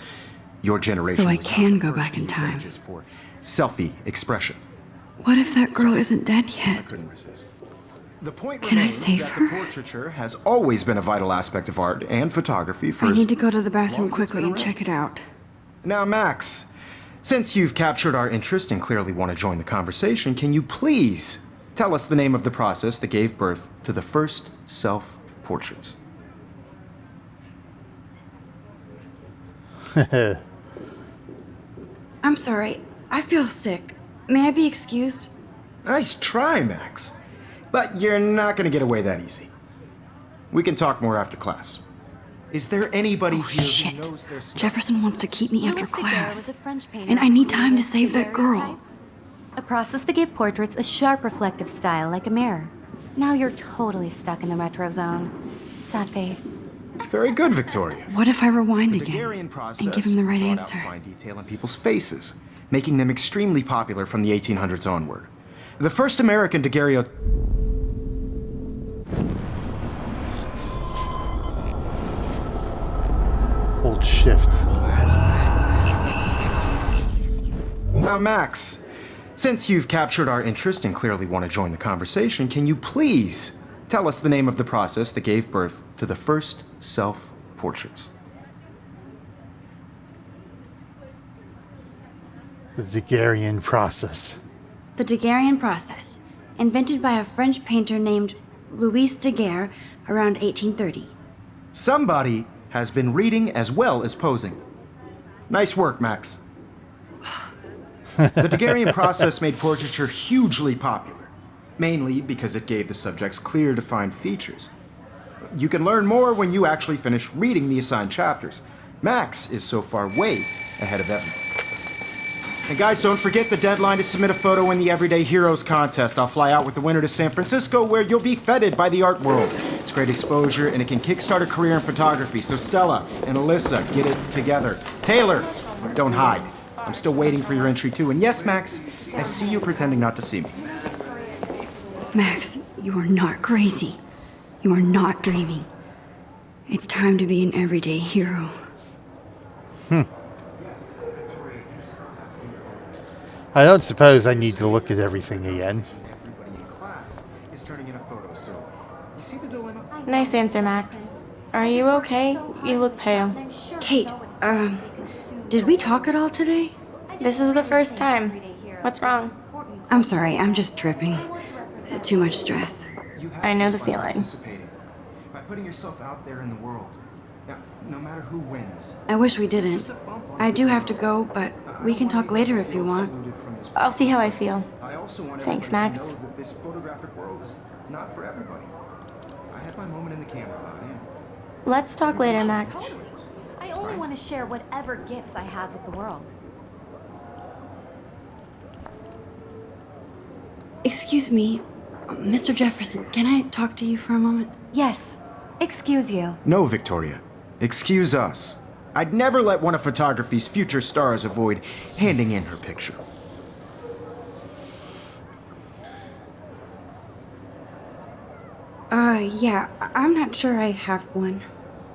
S3: Your generation
S2: So I
S3: was not
S2: can
S3: the
S2: go
S3: first
S2: back
S3: to
S2: in
S3: use
S2: time.
S3: images for selfie expression.
S2: What if that girl isn't dead
S3: I
S2: yet?
S3: couldn't resist. The point
S2: Can I
S3: remains
S2: save
S3: that
S2: her?
S3: the portraiture has always been a vital aspect of art and photography for
S2: I
S3: as
S2: need to go to the
S3: long
S2: bathroom
S3: as it's
S2: quickly
S3: been
S2: and
S3: around.
S2: check it out.
S3: Now, Max, since you've captured our interest and clearly want to join the conversation, can you please tell us the name of the process that gave birth to the first self-portraits?
S2: I'm sorry. I feel sick. May I be excused?
S3: Nice try, Max. But you're not going to get away that easy. We can talk more after class. Is there anybody here
S2: Shit.
S3: who knows their stuff?
S2: Jefferson wants to keep me after
S4: Louis Daguerre was
S2: class.
S4: a French painter
S2: And I
S4: who
S2: need time to
S4: created
S2: save that girl.
S4: daguerreotypes, a process that gave portraits a sharp reflective style like a mirror. Now you're totally stuck in the retro zone. Sad face.
S3: Very good, Victoria.
S2: What if I rewind
S3: The
S2: again
S3: Daguerrean process
S2: and give him the right
S3: brought
S2: answer?
S3: out fine detail in people's faces, making them extremely popular from the 1800s onward. The first American daguerreotype.
S1: Hold shift.
S3: Now, Max, since you've captured our interest and clearly want to join the conversation, can you please tell us the name of the process that gave birth to the first self-portraits?
S1: The Daguerrean process.
S2: The Daguerrean process, invented by a French painter named Louis Daguerre around 1830.
S3: Somebody has been reading as well as posing. Nice work, Max. The Daguerrean process made portraiture hugely popular, mainly because it gave the subjects clear, defined features. You can learn more when you actually finish reading the assigned chapters. Max is so far way ahead of everyone. And guys, don't forget the deadline to submit a photo in the Everyday Heroes contest. I'll fly out with the winner to San Francisco, where you'll be feted by the art world. It's great exposure, and it can kickstart a career in photography. So Stella and Alyssa, get it together. Taylor, don't hide. I'm still waiting for your entry too. And yes, Max, I see you pretending not to see me.
S2: Max, you are not crazy. You are not dreaming. It's time to be an everyday hero.
S1: I don't suppose I need to look at everything again.
S3: Everybody in class is turning in a photo, so you see the dilemma?
S5: Nice answer, Max. Are you okay? You look pale.
S2: Kate, did we talk at all today?
S5: This is the first time. What's wrong?
S2: I'm sorry, I'm just tripping. Too much stress.
S3: You have
S5: I know
S3: to
S5: the
S3: fun
S5: feeling.
S3: participating by putting yourself out there in the world. Now, no matter who wins.
S2: I wish we didn't. I do have to go, but we can talk later if you want.
S5: I'll see how I feel.
S3: I also want
S5: Thanks,
S3: everybody
S5: Max.
S3: to know that this photographic world is not for everybody. I had my moment in the camera eye, and
S5: Let's talk later, Max.
S4: I only want to share whatever gifts I have with the world.
S2: Excuse me, Mr. Jefferson, can I talk to you for a moment?
S4: Yes. Excuse you.
S3: No, Victoria. Excuse us. I'd never let one of photography's future stars avoid handing in her picture.
S2: Yeah, I'm not sure I have one.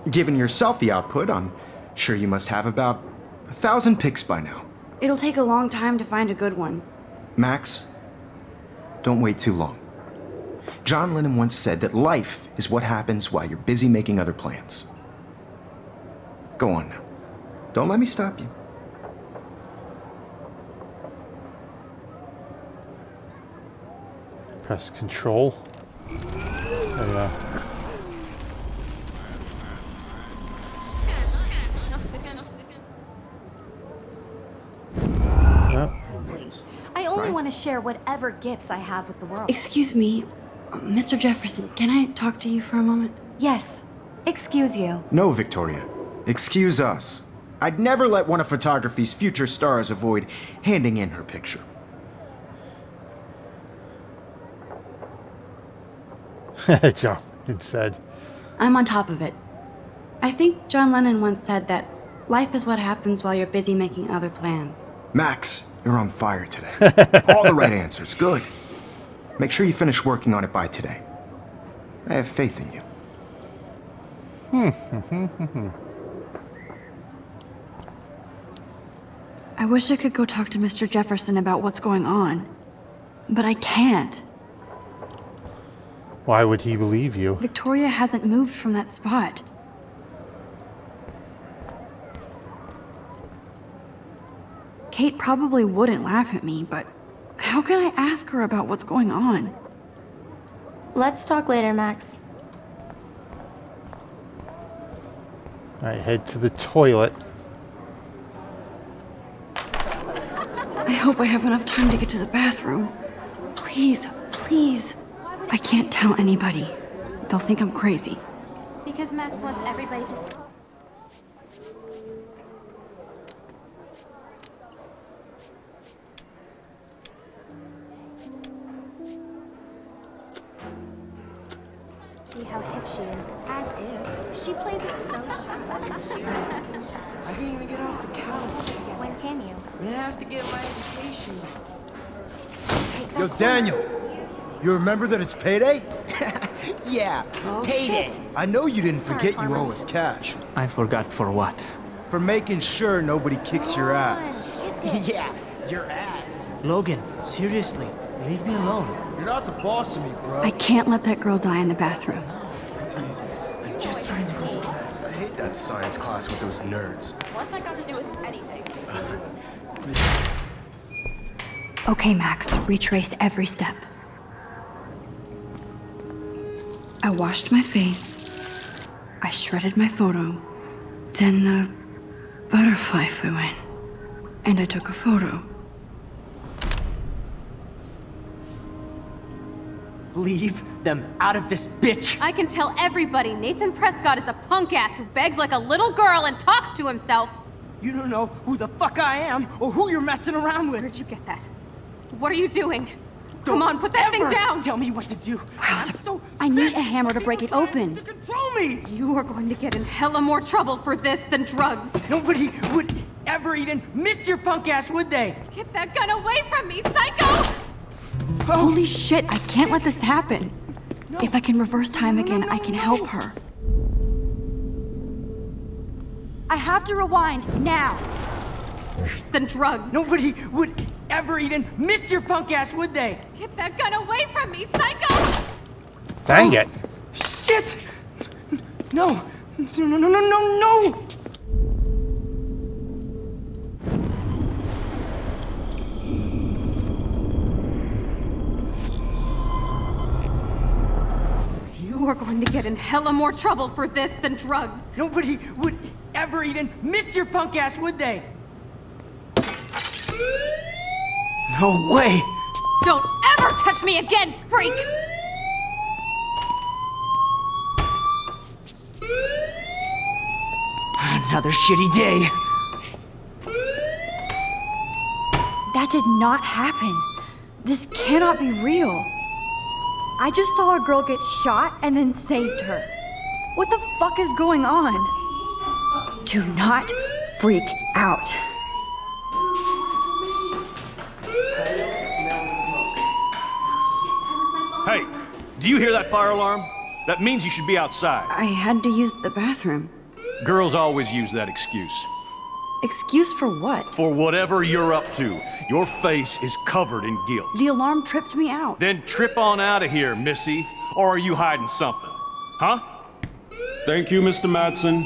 S3: Given your selfie output, I'm sure you must have about 1,000 pics by now.
S2: It'll take a long time to find a good one.
S3: Max, don't wait too long. John Lennon once said that life is what happens while you're busy making other plans. Go on now. Don't let me stop you.
S1: Press control. Yeah.
S4: I only want to share whatever gifts I have with the world.
S2: Excuse me, Mr. Jefferson, can I talk to you for a moment?
S4: Yes. Excuse you.
S3: No, Victoria. Excuse us. I'd never let one of photography's future stars avoid handing in her picture.
S1: John said.
S2: I'm on top of it. I think John Lennon once said that life is what happens while you're busy making other plans.
S3: Max, you're on fire today. All the right answers. Good. Make sure you finish working on it by today. I have faith in you.
S2: I wish I could go talk to Mr. Jefferson about what's going on, but I can't.
S1: Why would he believe you?
S2: Victoria hasn't moved from that spot. Kate probably wouldn't laugh at me, but how can I ask her about what's going on?
S5: Let's talk later, Max.
S1: I head to the toilet.
S2: I hope I have enough time to get to the bathroom. Please, please. I can't tell anybody. They'll think I'm crazy.
S4: Because Max wants everybody to...
S9: See how hip she is. As if. She plays it so sharp.
S7: I can't even get off the couch.
S4: When can you?
S7: I'm gonna have to get my education.
S10: Yo, Daniel, you remember that it's payday?
S7: Yeah,
S10: Payday. I know you didn't
S9: Sorry,
S10: forget you owe
S9: farmers.
S10: us cash.
S7: I forgot for what?
S10: For making sure nobody kicks your ass.
S7: Yeah, your ass. Logan, seriously, leave me alone.
S10: You're not the boss of me, bro.
S2: I can't let that girl die in the bathroom.
S7: I'm just trying to go to class.
S10: I hate that science class with those nerds.
S9: What's that got to do with anything?
S2: Okay, Max, retrace every step. I washed my face. I shredded my photo. Then the butterfly flew in. And I took a photo.
S7: Leave them out of this bitch!
S6: I can tell everybody Nathan Prescott is a punk ass who begs like a little girl and talks to himself.
S7: You don't know who the fuck I am or who you're messing around with.
S6: Where'd you get that? What are you doing? Come on, put that thing
S7: Ever
S6: down!
S7: Tell me what to do. I'm so
S2: I need
S7: sick
S2: a hammer to break it
S7: people trying
S2: open.
S7: To control me.
S6: You are going to get in hella more trouble for this than drugs.
S7: Nobody would ever even miss your punk ass, would they?
S6: Get that gun away from me, psycho!
S2: Holy shit, I can't let this happen.
S7: No.
S2: If I can reverse time
S7: No,
S2: again,
S7: no,
S2: I can
S7: no.
S2: help her. I have to rewind now.
S6: Than drugs.
S7: Nobody would ever even miss your punk ass, would they?
S6: Get that gun away from me, psycho!
S1: Dang it.
S7: Shit! No! No, no, no, no, no, no!
S6: You are going to get in hella more trouble for this than drugs.
S7: Nobody would ever even miss your punk ass, would they? No way!
S6: Don't ever touch me again, freak!
S7: Another shitty day.
S2: That did not happen. This cannot be real. I just saw a girl get shot and then saved her. What the fuck is going on? Do not freak out.
S11: Hey, do you hear that fire alarm? That means you should be outside.
S2: I had to use the bathroom.
S11: Girls always use that excuse.
S2: Excuse for what?
S11: For whatever you're up to. Your face is covered in guilt.
S2: The alarm tripped me out.
S11: Then trip on out of here, Missy. Or are you hiding something? Huh?
S12: Thank you, Mr. Madsen.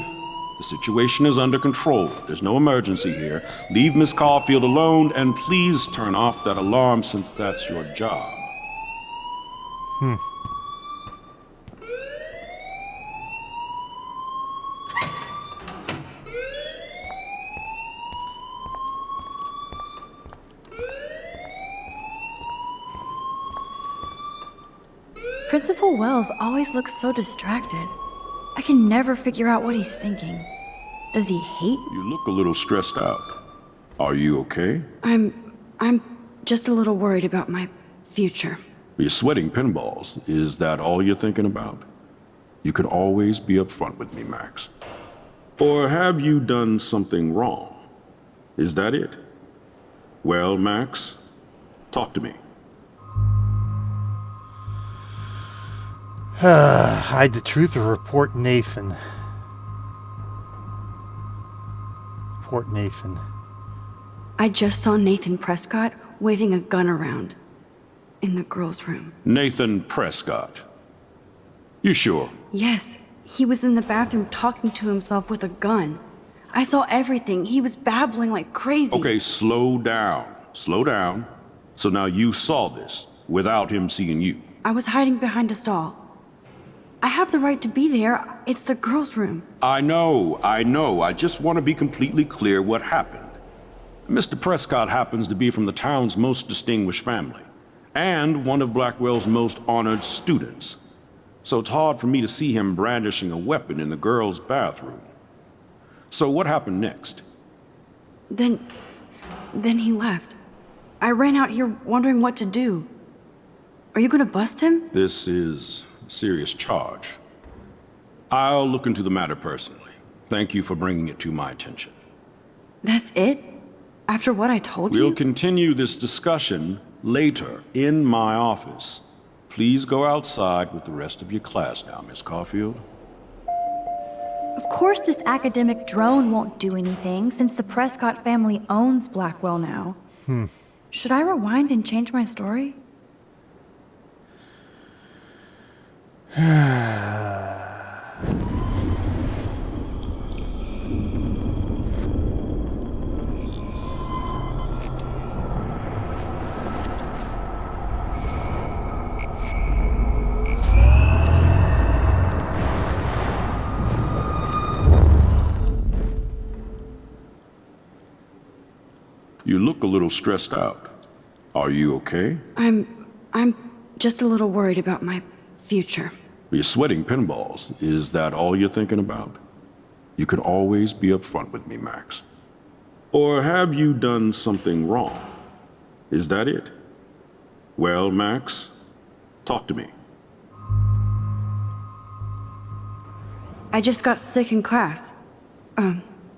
S12: The situation is under control. There's no emergency here. Leave Miss Caulfield alone, and please turn off that alarm since that's your job.
S2: Principal Wells always looks so distracted. I can never figure out what he's thinking. Does he hate?
S12: You look a little stressed out. Are you okay?
S2: I'm just a little worried about my future.
S12: You're sweating pinballs. Is that all you're thinking about? You can always be upfront with me, Max. Or have you done something wrong? Is that it? Well, Max, talk to me.
S1: Hide the truth or report Nathan. Report Nathan.
S2: I just saw Nathan Prescott waving a gun around in the girls' room.
S12: Nathan Prescott. You sure?
S2: Yes, he was in the bathroom talking to himself with a gun. I saw everything. He was babbling like crazy.
S12: Okay, slow down. Slow down. So now you saw this without him seeing you.
S2: I was hiding behind a stall. I have the right to be there. It's the girls' room.
S12: I know. I just want to be completely clear what happened. Mr. Prescott happens to be from the town's most distinguished family, and one of Blackwell's most honored students. So it's hard for me to see him brandishing a weapon in the girls' bathroom. So what happened next?
S2: Then he left. I ran out here wondering what to do. Are you gonna bust him?
S12: This is a serious charge. I'll look into the matter personally. Thank you for bringing it to my attention.
S2: That's it? After what I told you?
S12: We'll continue this discussion later in my office. Please go outside with the rest of your class now, Miss Caulfield.
S9: Of course this academic drone won't do anything since the Prescott family owns Blackwell now.
S2: Should I rewind and change my story?
S12: You look a little stressed out. Are you okay?
S2: I'm just a little worried about my future.
S12: You're sweating pinballs. Is that all you're thinking about? You can always be upfront with me, Max. Or have you done something wrong? Is that it? Well, Max, talk to me.
S2: I just got sick in class.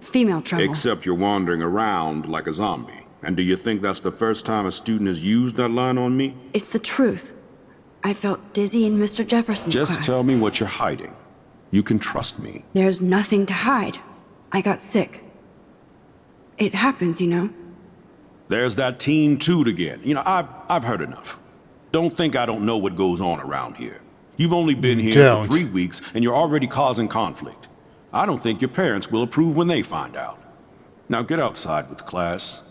S2: Female trouble.
S12: Except you're wandering around like a zombie. And do you think that's the first time a student has used that line on me?
S2: It's the truth. I felt dizzy in Mr. Jefferson's class.
S12: Just tell me what you're hiding. You can trust me.
S2: There's nothing to hide. I got sick. It happens, you know.
S12: There's that teen toot again. You know, I've heard enough. Don't think I don't know what goes on around here. You've only been here for 3 weeks, and you're already causing conflict. I don't think your parents will approve when they find out. Now get outside with class.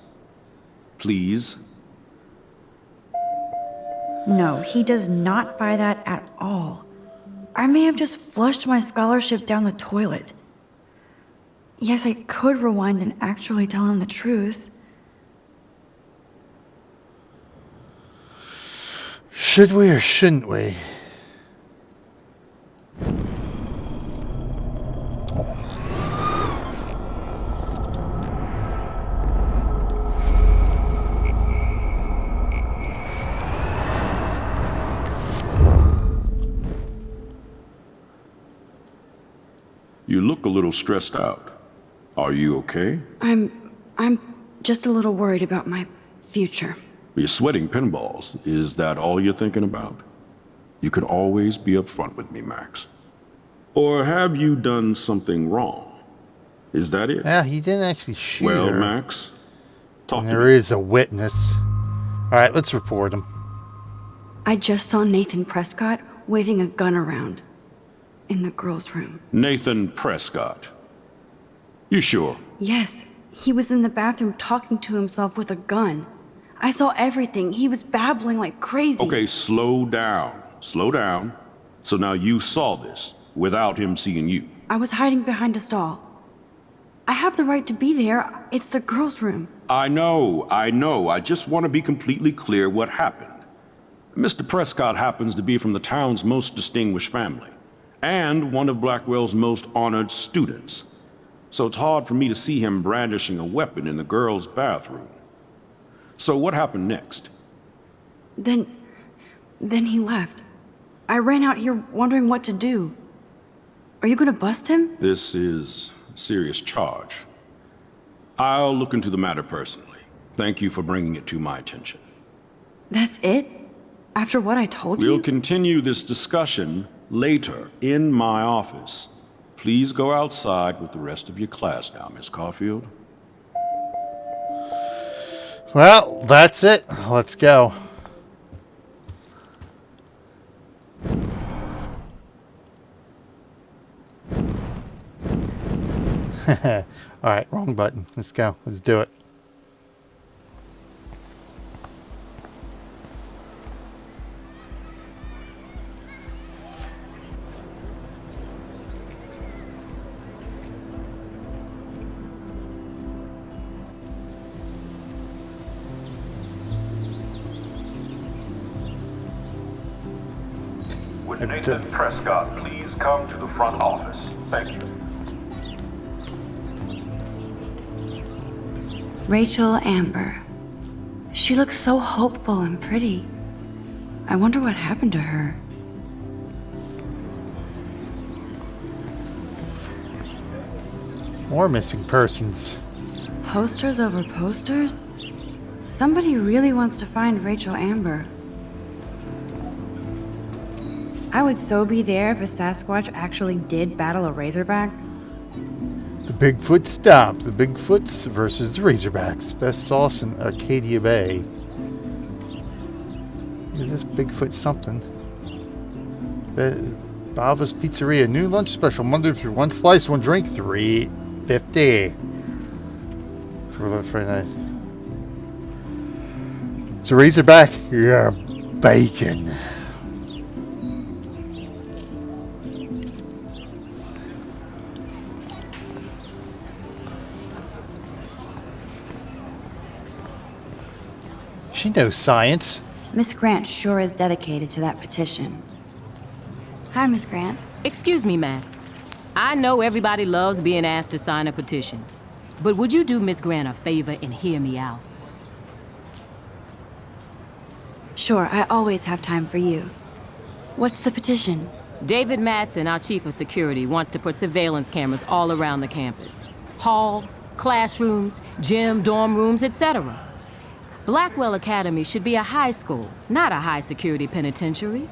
S12: Please.
S2: No, he does not buy that at all. I may have just flushed my scholarship down the toilet. Yes, I could rewind and actually tell him the truth.
S1: Should we or shouldn't we?
S12: You look a little stressed out. Are you okay?
S2: I'm just a little worried about my future.
S12: You're sweating pinballs. Is that all you're thinking about? You can always be upfront with me, Max. Or have you done something wrong? Is that it?
S1: Yeah, he didn't actually shoot
S12: Well,
S1: her.
S12: Max, talk to
S1: There
S12: me.
S1: is a witness. All right, let's report him.
S2: I just saw Nathan Prescott waving a gun around in the girls' room.
S12: Nathan Prescott. You sure?
S2: Yes, he was in the bathroom talking to himself with a gun. I saw everything. He was babbling like crazy.
S12: Okay, slow down. Slow down. So now you saw this without him seeing you.
S2: I was hiding behind a stall. I have the right to be there. It's the girls' room.
S12: I know. I just want to be completely clear what happened. Mr. Prescott happens to be from the town's most distinguished family, and one of Blackwell's most honored students. So it's hard for me to see him brandishing a weapon in the girls' bathroom. So what happened next?
S2: Then he left. I ran out here wondering what to do. Are you gonna bust him?
S12: This is a serious charge. I'll look into the matter personally. Thank you for bringing it to my attention.
S2: That's it? After what I told you?
S12: We'll continue this discussion later in my office. Please go outside with the rest of your class now, Miss Caulfield.
S1: Well, that's it. Let's go. All right, wrong button. Let's go. Let's do it.
S12: Would Nathan Prescott please come to the front office? Thank you.
S2: Rachel Amber. She looks so hopeful and pretty. I wonder what happened to her.
S1: More missing persons.
S2: Posters over posters? Somebody really wants to find Rachel Amber. I would so be there if a Sasquatch actually did battle a Razorback.
S1: The Bigfoot Stomp. The Bigfoots versus the Razorbacks. Best sauce in Arcadia Bay. Is this Bigfoot something? Bava's Pizzeria. New lunch special. Monday through one slice, one drink, $3.50. For the Friday night. It's a Razorback. Yeah, bacon. She knows science.
S2: Miss Grant sure is dedicated to that petition. Hi, Miss Grant.
S13: Excuse me, Max. I know everybody loves being asked to sign a petition. But would you do Miss Grant a favor and hear me out?
S2: Sure, I always have time for you. What's the petition?
S13: David Madsen, our chief of security, wants to put surveillance cameras all around the campus. Halls, classrooms, gym, dorm rooms, etc. Blackwell Academy should be a high school, not a high-security penitentiary.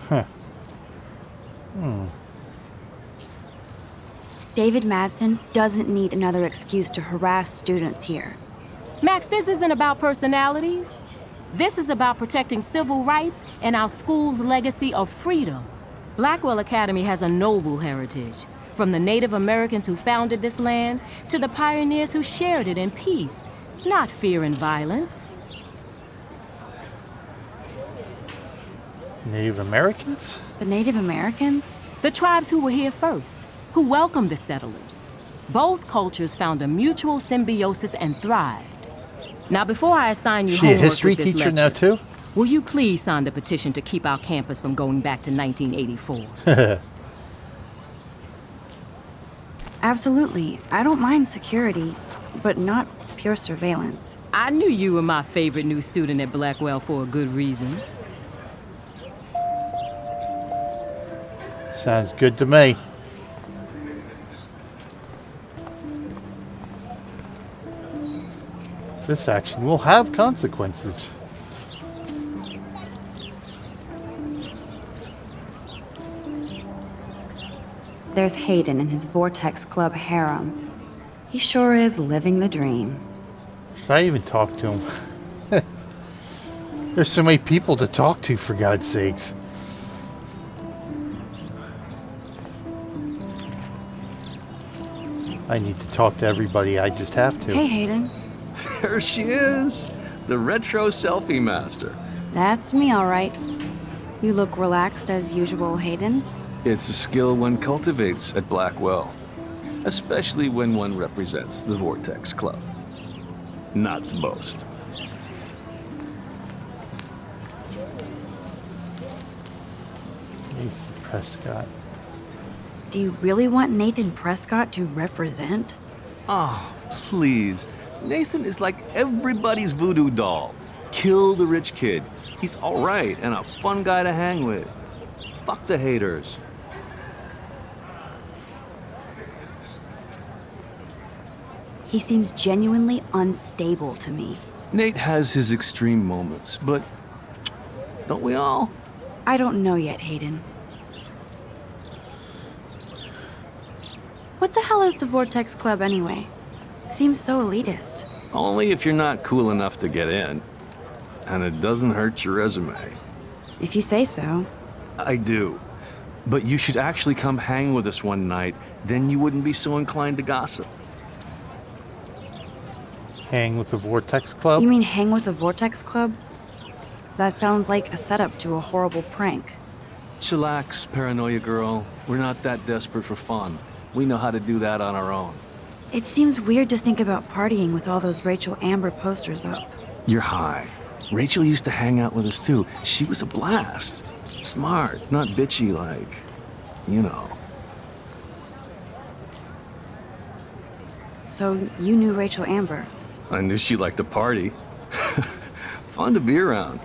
S1: Huh.
S2: David Madsen doesn't need another excuse to harass students here.
S13: Max, this isn't about personalities. This is about protecting civil rights and our school's legacy of freedom. Blackwell Academy has a noble heritage, from the Native Americans who founded this land to the pioneers who shared it in peace, not fear and violence.
S1: Native Americans?
S2: The Native Americans?
S13: The tribes who were here first, who welcomed the settlers. Both cultures found a mutual symbiosis and thrived. Now, before I assign you
S1: She a
S13: homework
S1: history
S13: with this
S1: teacher now
S13: lecture,
S1: too?
S13: will you please sign the petition to keep our campus from going back to 1984?
S2: Absolutely. I don't mind security, but not pure surveillance.
S13: I knew you were my favorite new student at Blackwell for a good reason.
S1: Sounds good to me. This action will have consequences.
S2: There's Hayden and his Vortex Club harem. He sure is living the dream.
S1: Should I even talk to him? There's so many people to talk to, for God's sakes. I need to talk to everybody. I just have to.
S2: Hey, Hayden.
S11: There she is, the retro selfie master.
S2: That's me, all right. You look relaxed as usual, Hayden.
S11: It's a skill one cultivates at Blackwell, especially when one represents the Vortex Club. Not to boast.
S1: Nathan Prescott.
S2: Do you really want Nathan Prescott to represent?
S11: Oh, please. Nathan is like everybody's voodoo doll. Kill the rich kid. He's all right and a fun guy to hang with. Fuck the haters.
S2: He seems genuinely unstable to me.
S11: Nate has his extreme moments, but don't we all?
S2: I don't know yet, Hayden. What the hell is the Vortex Club anyway? Seems so elitist.
S11: Only if you're not cool enough to get in. And it doesn't hurt your resume.
S2: If you say so.
S11: I do. But you should actually come hang with us one night, then you wouldn't be so inclined to gossip.
S1: Hang with the Vortex Club?
S2: You mean hang with the Vortex Club? That sounds like a setup to a horrible prank.
S11: Chillax, paranoia girl. We're not that desperate for fun. We know how to do that on our own.
S2: It seems weird to think about partying with all those Rachel Amber posters up.
S11: You're high. Rachel used to hang out with us too. She was a blast. Smart, not bitchy like, you know.
S2: So you knew Rachel Amber?
S11: I knew she liked to party. Fun to be around.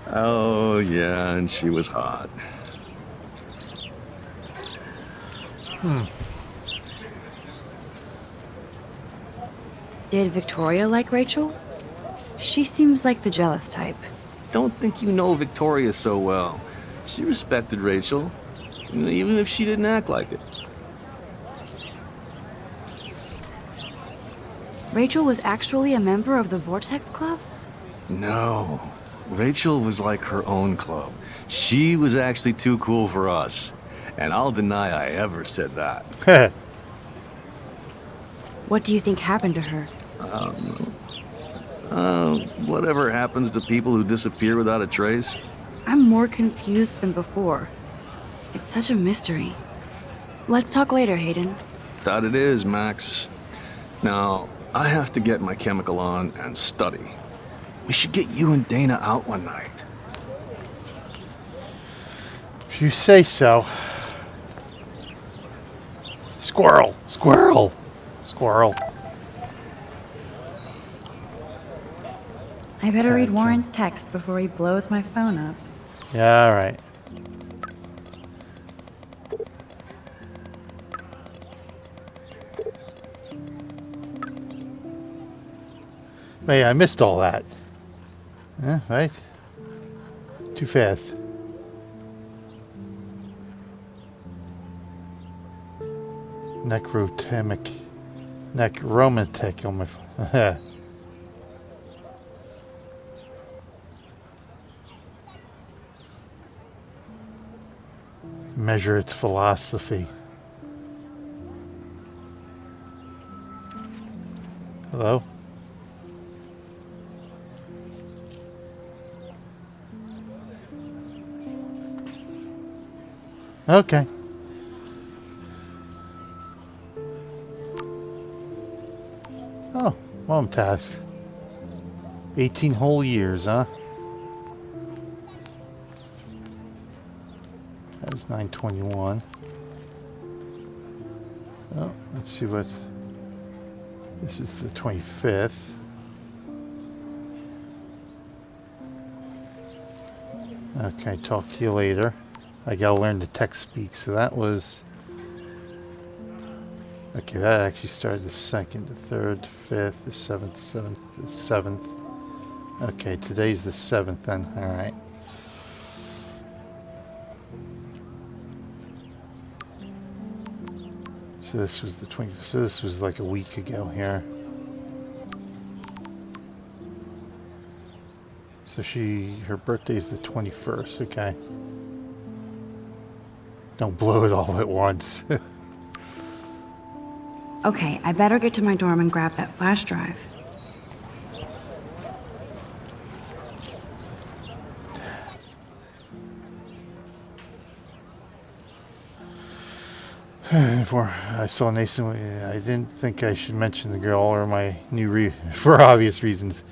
S11: Oh, yeah, and she was hot.
S2: Did Victoria like Rachel? She seems like the jealous type.
S11: Don't think you know Victoria so well. She respected Rachel, even if she didn't act like it.
S2: Rachel was actually a member of the Vortex Club?
S11: No. Rachel was like her own club. She was actually too cool for us. And I'll deny I ever said that.
S2: What do you think happened to her?
S11: Whatever happens to people who disappear without a trace?
S2: I'm more confused than before. It's such a mystery. Let's talk later, Hayden.
S11: That it is, Max. Now, I have to get my chemical on and study. We should get you and Dana out one night.
S1: If you say so. Squirrel! Squirrel! Squirrel.
S9: I better read Warren's text before he blows my phone up.
S1: Yeah, all right. Wait, I missed all that. Yeah, right? Too fast. Necromantic on my phone. Measure its philosophy. Hello? Okay. Oh, mom task. 18 whole years, huh? That was 921. Oh, let's see what... This is the 25th. Okay, talk to you later. I gotta learn to text speak. So that was... Okay, that actually started the 2nd, the 3rd, the 5th, the 7th, the 7th. Okay, today's the 7th then. Alright. So this was the 25th. So this was like a week ago here. So her birthday's the 21st, okay. Don't blow it all at once.
S2: Okay, I better get to my dorm and grab that flash drive. Before I saw Nathan, I didn't think I should mention the girl or my new for obvious reasons.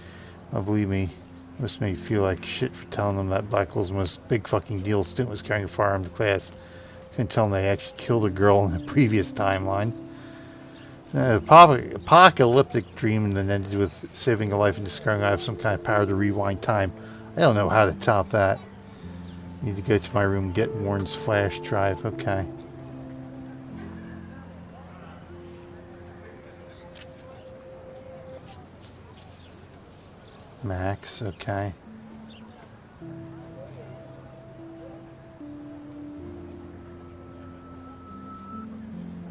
S2: Believe me, it must make me feel like shit for telling them that Blackwell's most big fucking deal student was carrying a firearm to class. Couldn't tell them they actually killed a girl in the previous timeline. Apocalyptic dream and then ended with saving a life and discovering I have some kind of power to rewind time. I don't know how to top that. Need to go to my room and get Warren's flash drive. Okay. Max, okay.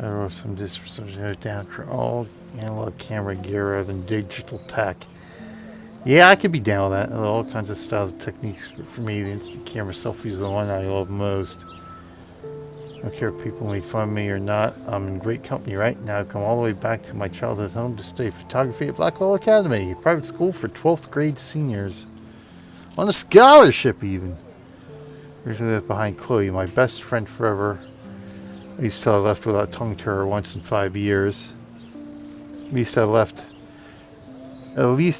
S2: I wrote some down for all analog camera gear rather than digital tech. Yeah, I could be down with that. All kinds of styles and techniques. For me, the instant camera selfie is the one I love most. I don't care if people make fun of me or not. I'm in great company right now. I've come all the way back to my childhood home to study photography at Blackwell Academy, a private school for 12th grade seniors. On a scholarship, even. Originally left behind Chloe, my best friend forever. At least till I left without talking to her once in 5 years. At least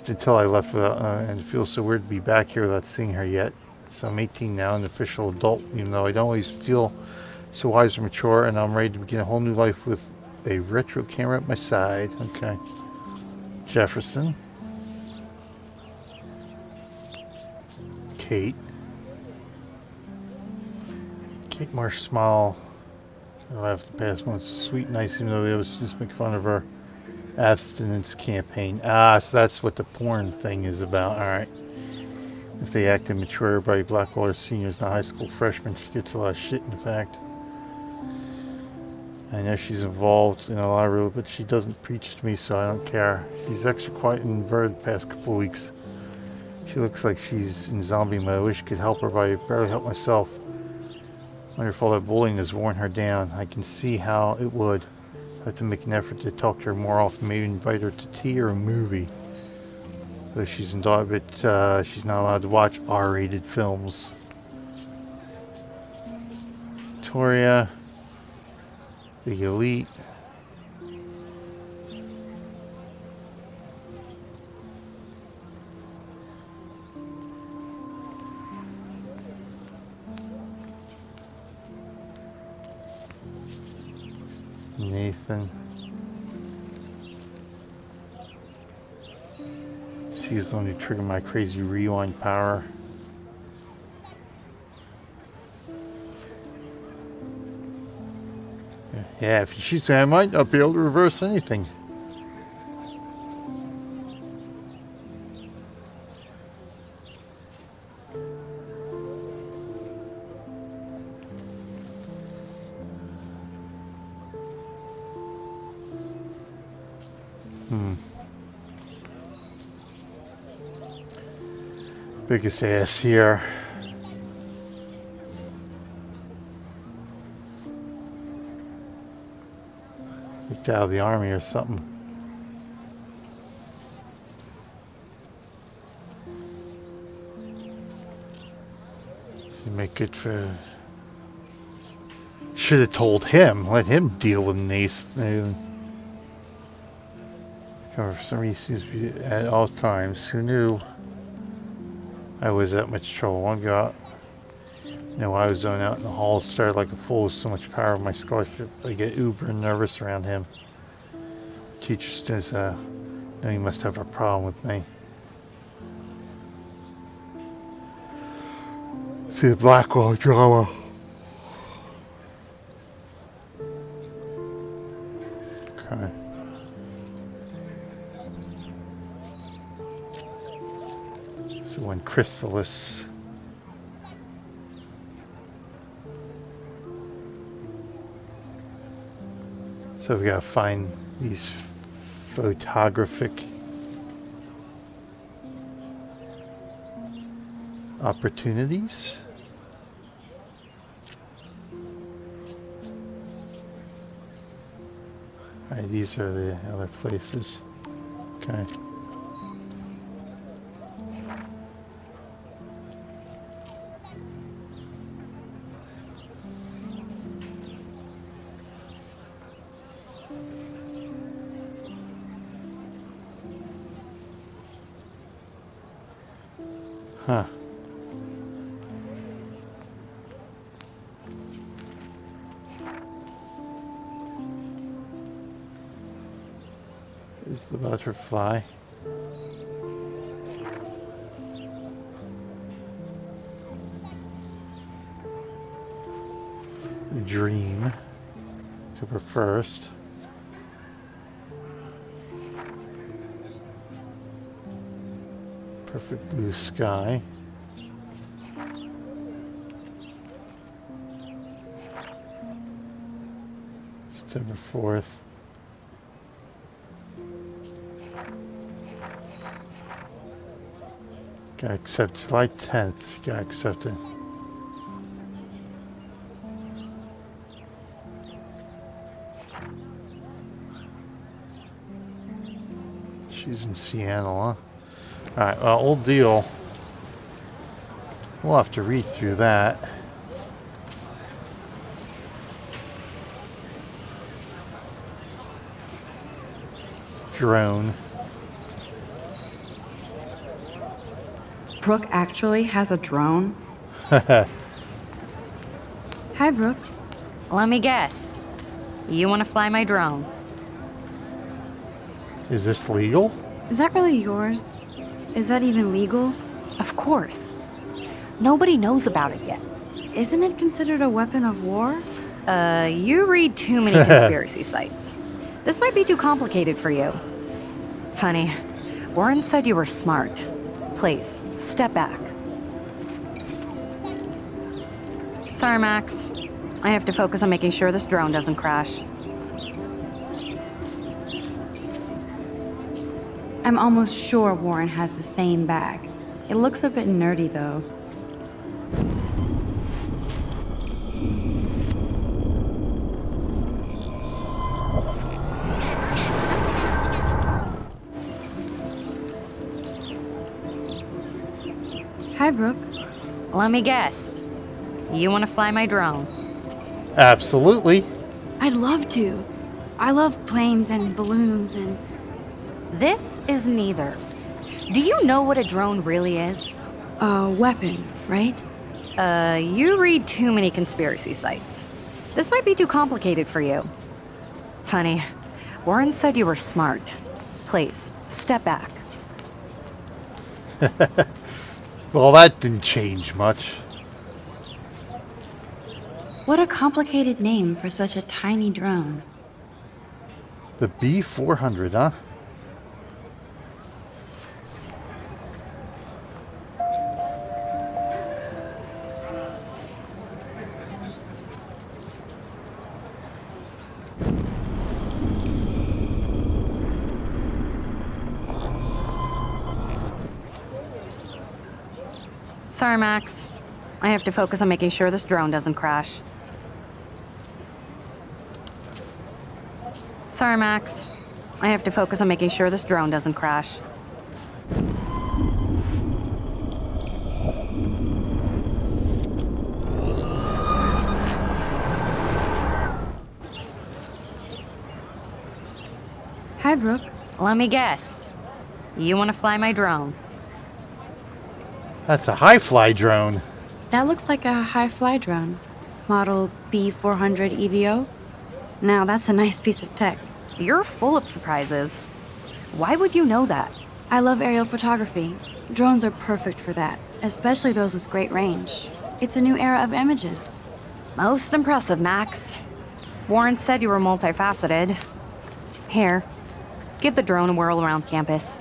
S2: until I left without, and it feels so weird to be back here without seeing her yet. So I'm 18 now, an official adult, even though I don't always feel so wise or mature, and I'm ready to begin a whole new life with a retro camera at my side. Okay. Jefferson. Kate. Kate Marsh Small. I laughed the past month. Sweet, nice, even though the others just make fun of her abstinence campaign. Ah, so that's what the porn thing is about. Alright. If they act immature, everybody Blackwell seniors, not high school freshmen, she gets a lot of shit, in fact. I know she's involved in a lot of real, but she doesn't preach to me, so I don't care. She's extra quiet and inverted the past couple of weeks. She looks like she's in zombie mode. I wish I could help her, but I barely help myself. I wonder if all that bullying has worn her down. I can see how it would. I have to make an effort to talk to her more often, maybe invite her to tea or a movie. Though she's in dog, but she's not allowed to watch R-rated films. Victoria. The Elite. Nathan. She was the one who triggered my crazy rewind power. Yeah, if you shoot me, I might not be able to reverse anything. Biggest ass here. Kicked out of the army or something. Should make it for. Should have told him. Let him deal with Nathan. For some reason, seems to be at all times. Who knew I was that much trouble? One go out. You know, I was zoning out in the halls, started like a fool with so much power of my scholarship. I get uber nervous around him.
S1: teacher says, no, you must have a problem with me. See the Blackwell drama. Okay. So when Chrysalis. So we've got to find these photographic opportunities. Alright, these are the other places. Okay. Huh. Here's the butterfly. The dream. October 1st. Perfect blue sky. September 4th. Gotta accept July 10th. Gotta accept it. She's in Seattle, huh? Alright, well, old deal. We'll have to read through that. Drone.
S2: Brooke actually has a drone? Hi, Brooke.
S4: Let me guess. You want to fly my drone?
S1: Is this legal?
S2: Is that really yours? Is that even legal?
S4: Of course. Nobody knows about it yet.
S2: Isn't it considered a weapon of war?
S4: You read too many conspiracy sites. This might be too complicated for you. Funny, Warren said you were smart. Please, step back. Sorry, Max. I have to focus on making sure this drone doesn't crash.
S2: I'm almost sure Warren has the same bag. It looks a bit nerdy, though. Hi, Brooke.
S4: Let me guess. You want to fly my drone?
S1: Absolutely.
S2: I'd love to. I love planes and balloons and...
S4: This is neither. Do you know what a drone really is?
S2: A weapon, right?
S4: You read too many conspiracy sites. This might be too complicated for you. Funny, Warren said you were smart. Please, step back.
S1: Well, that didn't change much.
S2: What a complicated name for such a tiny drone.
S1: The B400, huh?
S4: Sorry, Max. I have to focus on making sure this drone doesn't crash. Sorry, Max. I have to focus on making sure this drone doesn't crash.
S2: Hi, Brooke.
S4: Let me guess. You want to fly my drone?
S1: That's a high-fly drone.
S2: That looks like a high-fly drone. Model B400 EVO. Now, that's a nice piece of tech.
S4: You're full of surprises. Why would you know that?
S2: I love aerial photography. Drones are perfect for that, especially those with great range. It's a new era of images.
S4: Most impressive, Max. Warren said you were multifaceted. Here, give the drone a whirl around campus.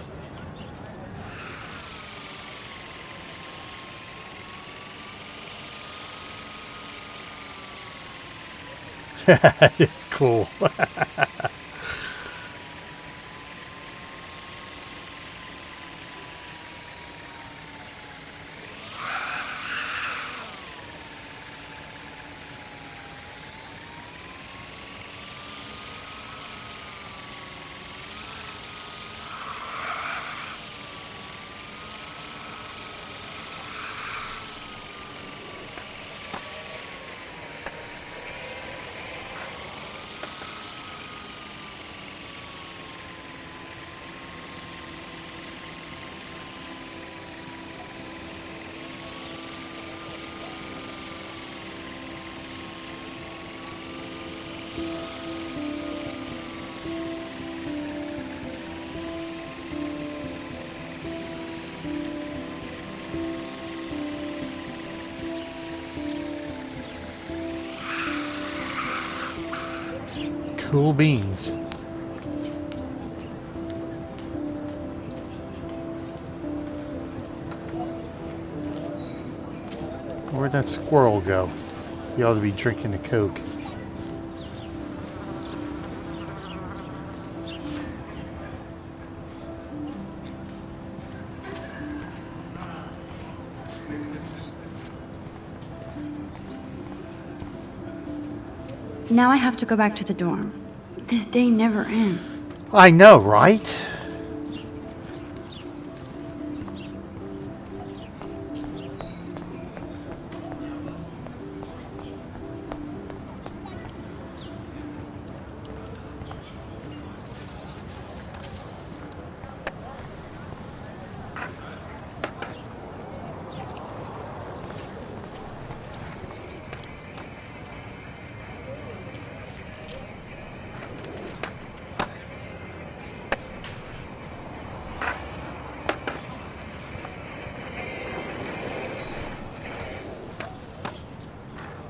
S1: It's cool. Cool beans. Where'd that squirrel go? He ought to be drinking the Coke.
S2: Now I have to go back to the dorm. This day never ends.
S1: I know, right?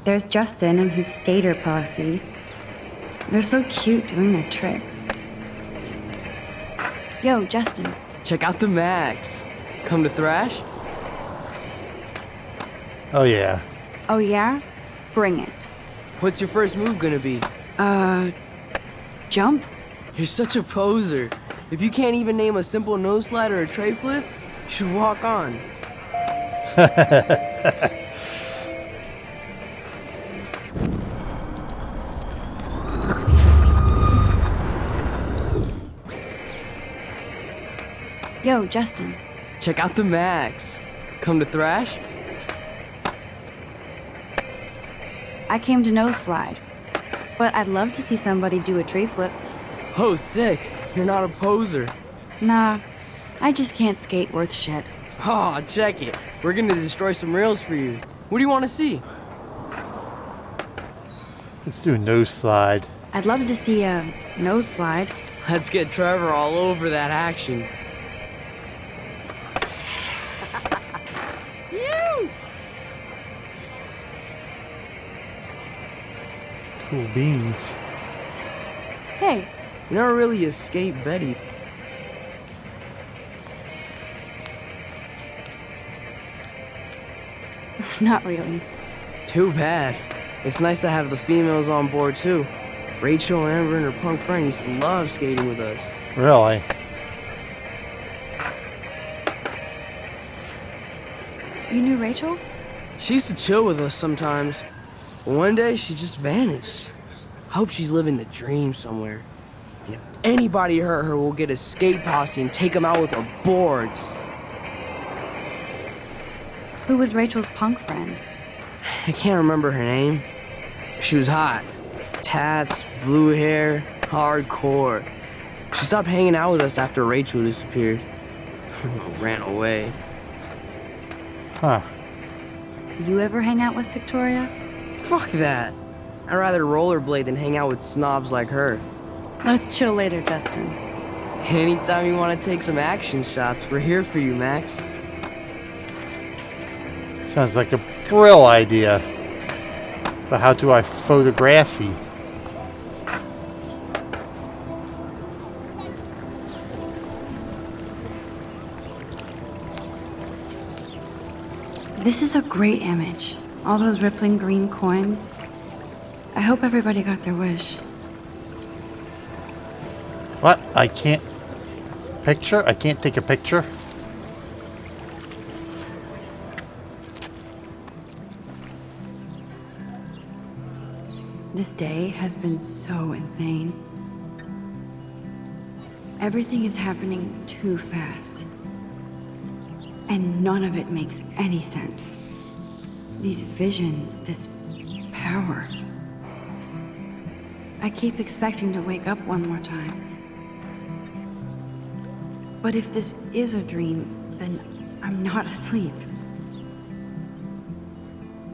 S2: There's Justin and his skater posse. They're so cute doing their tricks. Yo, Justin.
S14: Check out the Max. Come to thrash?
S1: Oh, yeah.
S2: Oh, yeah? Bring it.
S14: What's your first move gonna be?
S2: Jump?
S14: You're such a poser. If you can't even name a simple nose slide or a tray flip, you should walk on.
S2: Yo, Justin.
S14: Check out the Max. Come to thrash?
S2: I came to nose slide, but I'd love to see somebody do a tree flip.
S14: Oh, sick. You're not a poser.
S2: Nah, I just can't skate worth shit.
S14: Oh, check it. We're gonna destroy some rails for you. What do you want to see?
S1: Let's do a nose slide.
S2: I'd love to see a nose slide.
S14: Let's get Trevor all over that action.
S1: Cool beans.
S2: Hey.
S14: You never really escaped Betty.
S2: Not really.
S14: Too bad. It's nice to have the females on board too. Rachel, Amber, and her punk friend used to love skating with us.
S1: Really?
S2: You knew Rachel?
S14: She used to chill with us sometimes. But one day, she just vanished. I hope she's living the dream somewhere. And if anybody hurt her, we'll get a skate posse and take them out with our boards.
S2: Who was Rachel's punk friend?
S14: I can't remember her name. She was hot. Tats, blue hair, hardcore. She stopped hanging out with us after Rachel disappeared. Ran away.
S1: Huh.
S2: You ever hang out with Victoria?
S14: Fuck that. I'd rather rollerblade than hang out with snobs like her.
S2: Let's chill later, Dustin.
S14: Anytime you want to take some action shots, we're here for you, Max.
S1: Sounds like a brill idea. But how do I photograph you?
S2: This is a great image. All those rippling green coins. I hope everybody got their wish.
S1: What? I can't... Picture? I can't take a picture?
S2: This day has been so insane. Everything is happening too fast. And none of it makes any sense. These visions, this power. I keep expecting to wake up one more time. But if this is a dream, then I'm not asleep.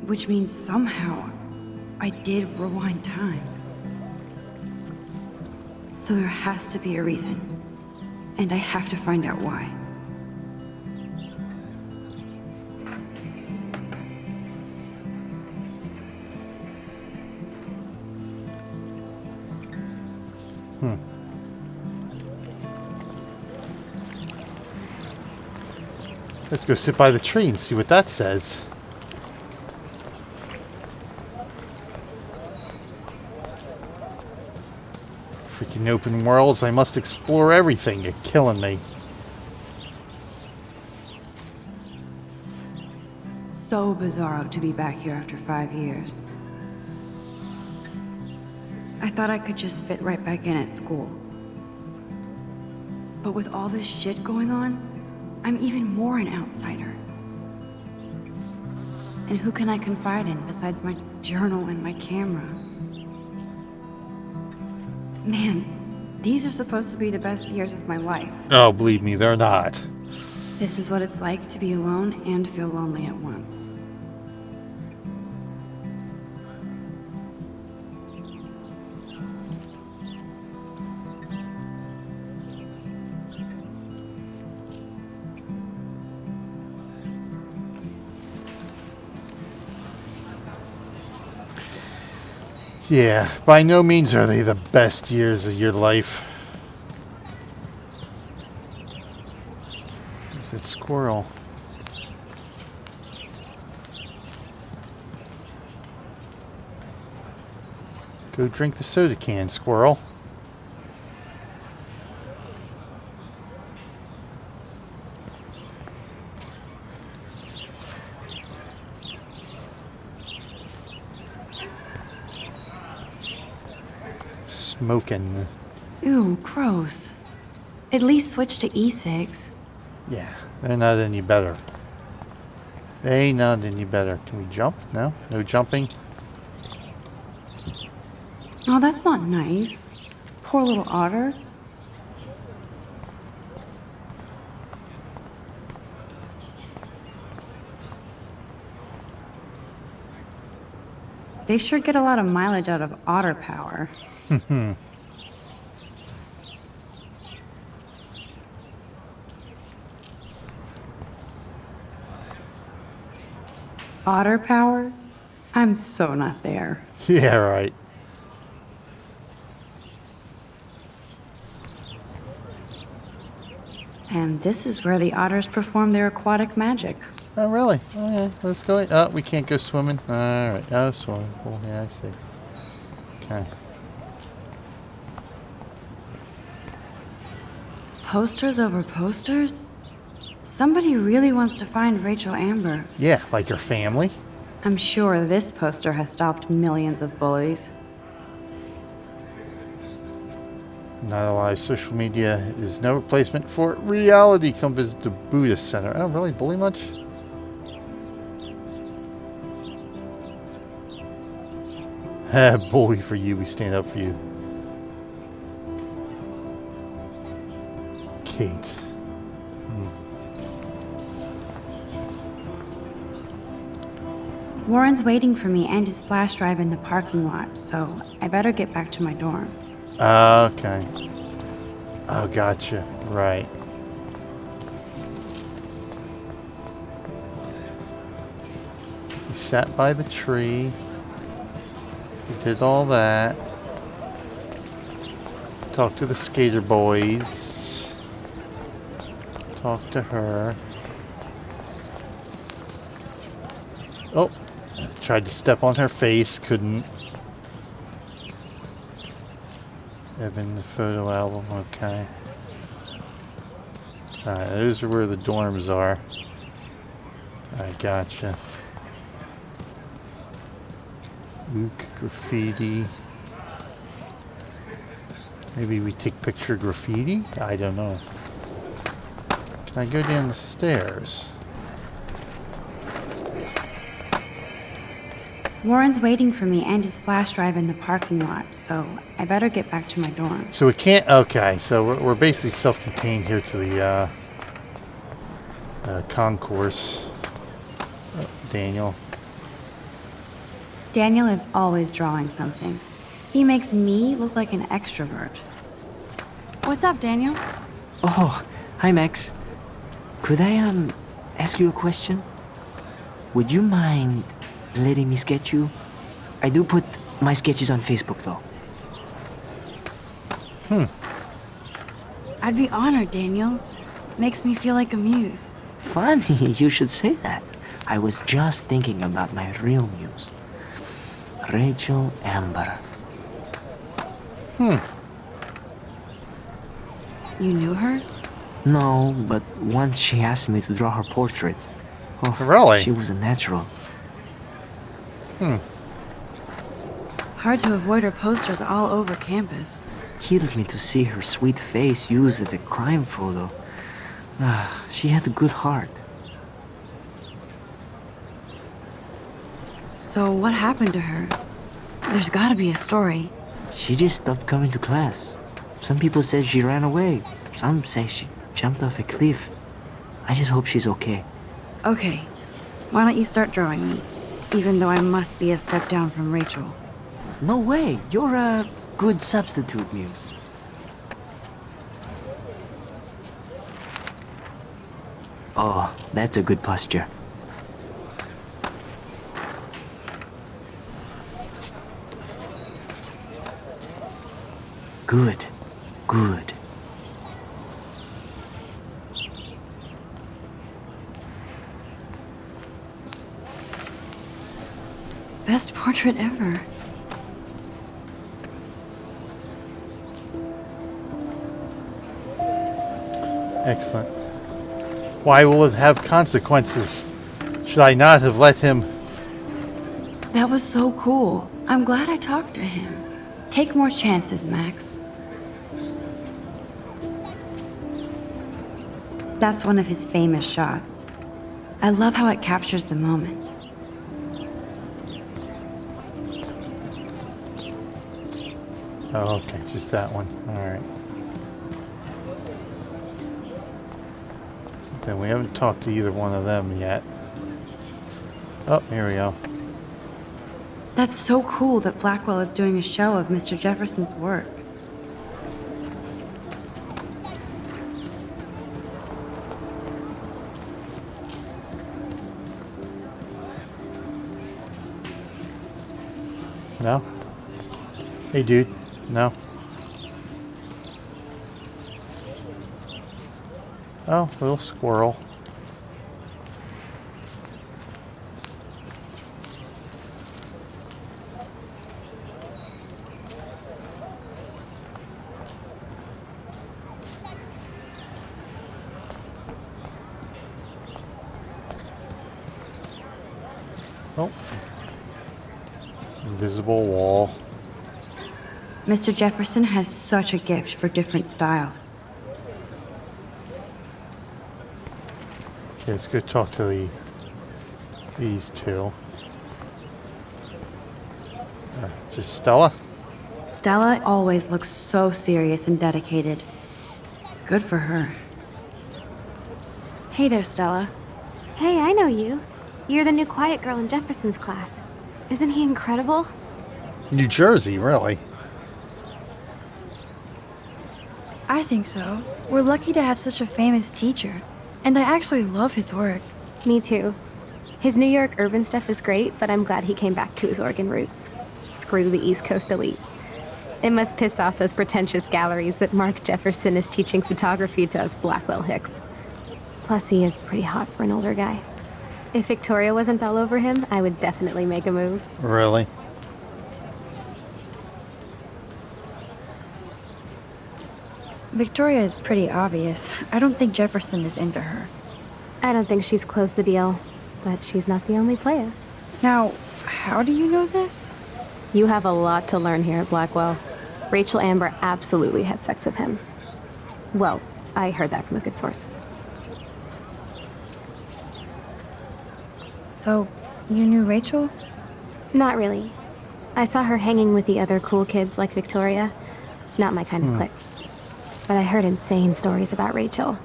S2: Which means somehow I did rewind time. So there has to be a reason. And I have to find out why.
S1: Let's go sit by the tree and see what that says. Freaking open worlds, I must explore everything. You're killing me.
S2: So bizarro to be back here after 5 years. I thought I could just fit right back in at school. But with all this shit going on, I'm even more an outsider. And who can I confide in besides my journal and my camera? Man, these are supposed to be the best years of my life.
S1: Oh, believe me, they're not.
S2: This is what it's like to be alone and feel lonely at once.
S1: Yeah, by no means are they the best years of your life. Is it squirrel? Go drink the soda can, squirrel. Smoking.
S2: Ew, gross. At least switch to e-cigs.
S1: Yeah, they're not any better. They ain't not any better. Can we jump? No? No jumping?
S2: Oh, that's not nice. Poor little otter. They sure get a lot of mileage out of otter power. Otter power? I'm so not there.
S1: Yeah, right.
S2: And this is where the otters perform their aquatic magic.
S1: Oh, really? Oh, yeah. Let's go. Oh, we can't go swimming. All right. Oh, swimming pool. Yeah, I see. Okay.
S2: Posters over posters? Somebody really wants to find Rachel Amber.
S1: Yeah, like her family.
S2: I'm sure this poster has stopped millions of bullies.
S1: Not alive. Social media is no replacement for reality. Come visit the Buddhist Center. Oh, really? Bully much? Bully for you. We stand up for you. Kate.
S2: Warren's waiting for me and his flash drive in the parking lot, so I better get back to my dorm.
S1: Okay. Oh, gotcha. Right. He sat by the tree. He did all that. Talked to the skater boys. Talked to her. Oh, tried to step on her face, couldn't. Evan, the photo album, okay. Alright, those are where the dorms are. I gotcha. Luke, graffiti. Maybe we take picture graffiti? I don't know. Can I go down the stairs?
S2: Warren's waiting for me and his flash drive in the parking lot, so I better get back to my dorm.
S1: So we can't... Okay, so we're basically self-contained here to the concourse. Oh, Daniel.
S2: Daniel is always drawing something. He makes me look like an extrovert. What's up, Daniel?
S7: Oh, hi, Max. Could I, ask you a question? Would you mind letting me sketch you? I do put my sketches on Facebook, though.
S2: I'd be honored, Daniel. Makes me feel like a muse.
S7: Funny, you should say that. I was just thinking about my real muse. Rachel Amber.
S2: You knew her?
S7: No, but once she asked me to draw her portrait. Oh,
S1: really?
S7: She was a natural.
S2: Hard to avoid her posters all over campus.
S7: Kills me to see her sweet face used as a crime photo. She had a good heart.
S2: So what happened to her? There's gotta be a story.
S7: She just stopped coming to class. Some people said she ran away. Some say she jumped off a cliff. I just hope she's okay.
S2: Okay, why don't you start drawing me? Even though I must be a step down from Rachel.
S7: No way, you're a good substitute, Muse. Oh, that's a good posture. Good, good.
S2: Best portrait ever.
S1: Excellent. Why will it have consequences? Should I not have let him...
S2: That was so cool. I'm glad I talked to him. Take more chances, Max. That's one of his famous shots. I love how it captures the moment.
S1: Oh, okay, just that one. Alright. Then we haven't talked to either one of them yet. Oh, here we go.
S2: That's so cool that Blackwell is doing a show of Mr. Jefferson's work.
S1: No? Hey, dude. No? Oh, little squirrel. Oh. Invisible wall.
S2: Mr. Jefferson has such a gift for different styles.
S1: Okay, let's go talk to these two. Just Stella?
S2: Stella always looks so serious and dedicated. Good for her. Hey there, Stella.
S6: Hey, I know you. You're the new quiet girl in Jefferson's class. Isn't he incredible?
S1: New Jersey, really?
S9: I think so. We're lucky to have such a famous teacher. And I actually love his work.
S6: Me too. His New York urban stuff is great, but I'm glad he came back to his Oregon roots. Screw the East Coast elite. It must piss off those pretentious galleries that Mark Jefferson is teaching photography to us Blackwell hicks. Plus, he is pretty hot for an older guy. If Victoria wasn't all over him, I would definitely make a move.
S1: Really?
S9: Victoria is pretty obvious. I don't think Jefferson is into her.
S6: I don't think she's closed the deal, but she's not the only player.
S9: Now, how do you know this?
S6: You have a lot to learn here at Blackwell. Rachel Amber absolutely had sex with him. Well, I heard that from a good source.
S9: So, you knew Rachel?
S6: Not really. I saw her hanging with the other cool kids like Victoria. Not my kind of clique. But I heard insane stories about Rachel.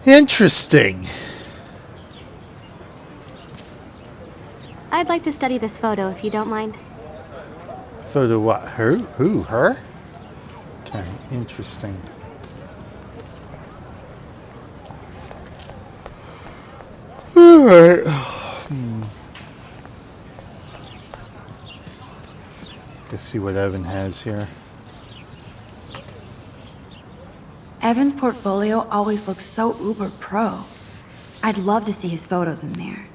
S1: Interesting.
S6: I'd like to study this photo if you don't mind.
S1: Photo what? Who? Her? Okay, interesting. Alright. Let's see what Evan has here.
S9: Evan's portfolio always looks so uber pro. I'd love to see his photos in there.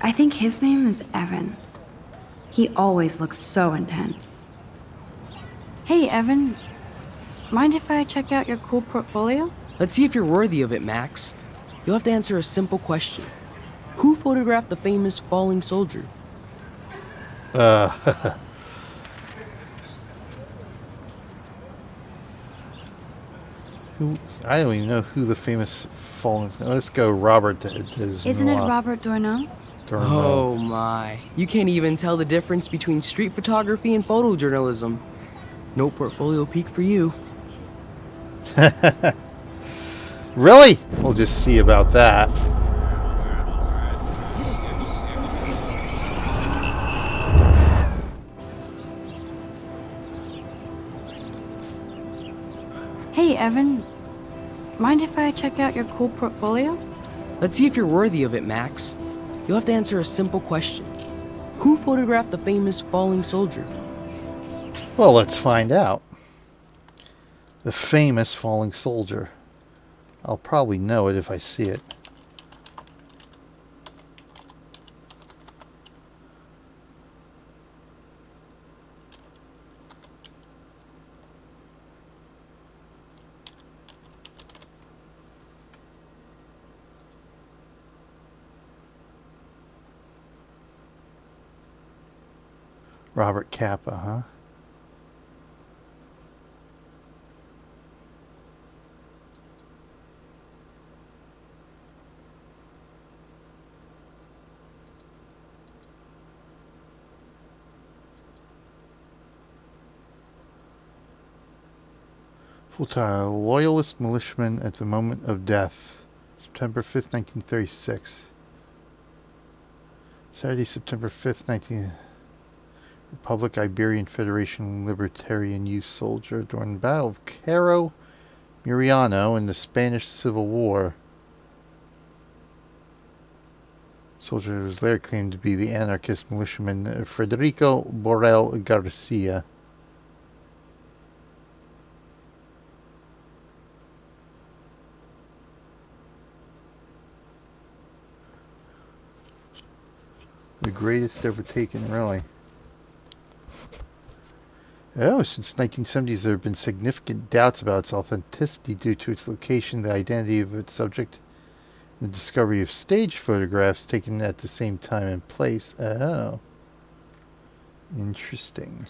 S9: I think his name is Evan. He always looks so intense. Hey, Evan. Mind if I check out your cool portfolio?
S14: Let's see if you're worthy of it, Max. You'll have to answer a simple question. Who photographed the famous falling soldier?
S1: I don't even know who the famous fallen... Let's go Robert Desnois.
S9: Isn't it Robert Doisneau?
S14: Oh my. You can't even tell the difference between street photography and photojournalism. No portfolio peak for you.
S1: Really? We'll just see about that.
S9: Hey, Evan. Mind if I check out your cool portfolio?
S14: Let's see if you're worthy of it, Max. You'll have to answer a simple question. Who photographed the famous falling soldier?
S1: Well, let's find out. The famous falling soldier. I'll probably know it if I see it. Robert Capa, huh? Full-time loyalist militiaman at the moment of death. September 5th, 1936. Saturday, September 5th, 19... Republic Iberian Federation Libertarian Youth Soldier during the Battle of Cerro Muriano in the Spanish Civil War. Soldier who was later claimed to be the anarchist militiaman Federico Borrell Garcia. The greatest ever taken, really. Oh, since 1970s, there have been significant doubts about its authenticity due to its location, the identity of its subject, and the discovery of staged photographs taken at the same time and place. Oh. Interesting.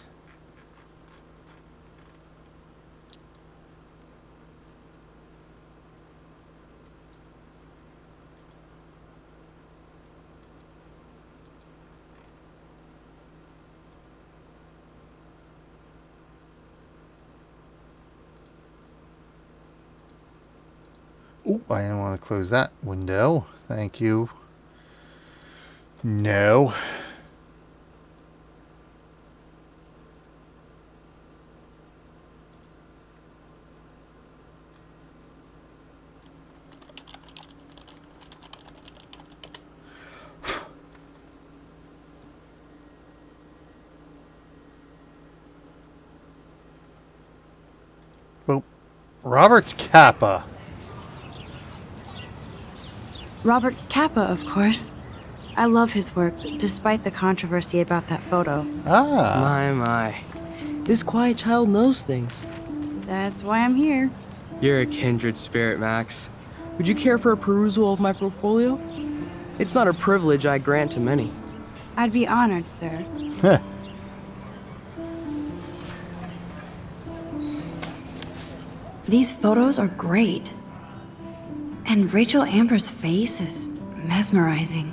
S1: Oh, I didn't want to close that window. Thank you. No. Robert Kappa.
S2: Robert Kappa, of course. I love his work, despite the controversy about that photo.
S1: Ah.
S14: My. This quiet child knows things.
S2: That's why I'm here.
S14: You're a kindred spirit, Max. Would you care for a perusal of my portfolio? It's not a privilege I grant to many.
S2: I'd be honored, sir. These photos are great. And Rachel Amber's face is mesmerizing.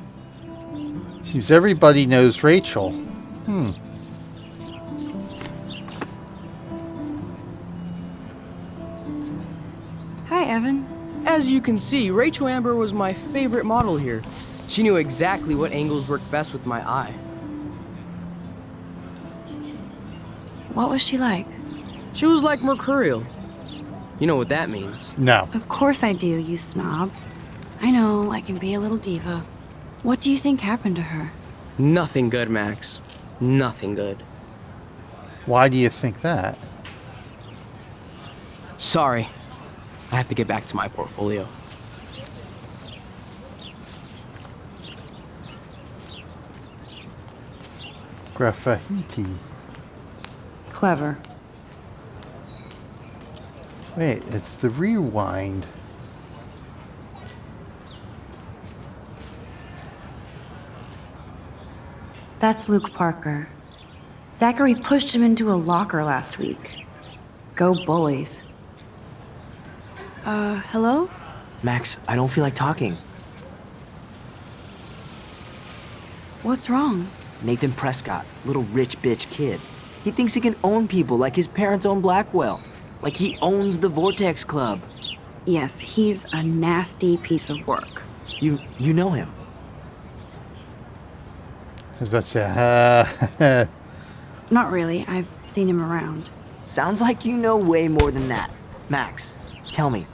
S1: Seems everybody knows Rachel.
S2: Hi, Evan.
S14: As you can see, Rachel Amber was my favorite model here. She knew exactly what angles worked best with my eye.
S2: What was she like?
S14: She was like mercurial. You know what that means.
S1: No.
S2: Of course I do, you snob. I know, I can be a little diva. What do you think happened to her?
S14: Nothing good, Max. Nothing good.
S1: Why do you think that?
S14: Sorry. I have to get back to my portfolio.
S1: Graffiti.
S2: Clever.
S1: Wait, it's the rewind.
S2: That's Luke Parker. Zachary pushed him into a locker last week. Go bullies. Hello?
S7: Max, I don't feel like talking.
S2: What's wrong?
S7: Nathan Prescott, little rich bitch kid. He thinks he can own people like his parents own Blackwell. Like he owns the Vortex Club.
S2: Yes, he's a nasty piece of work.
S7: You know him.
S1: I was about to say,
S2: Not really. I've seen him around.
S7: Sounds like you know way more than that. Max, tell me.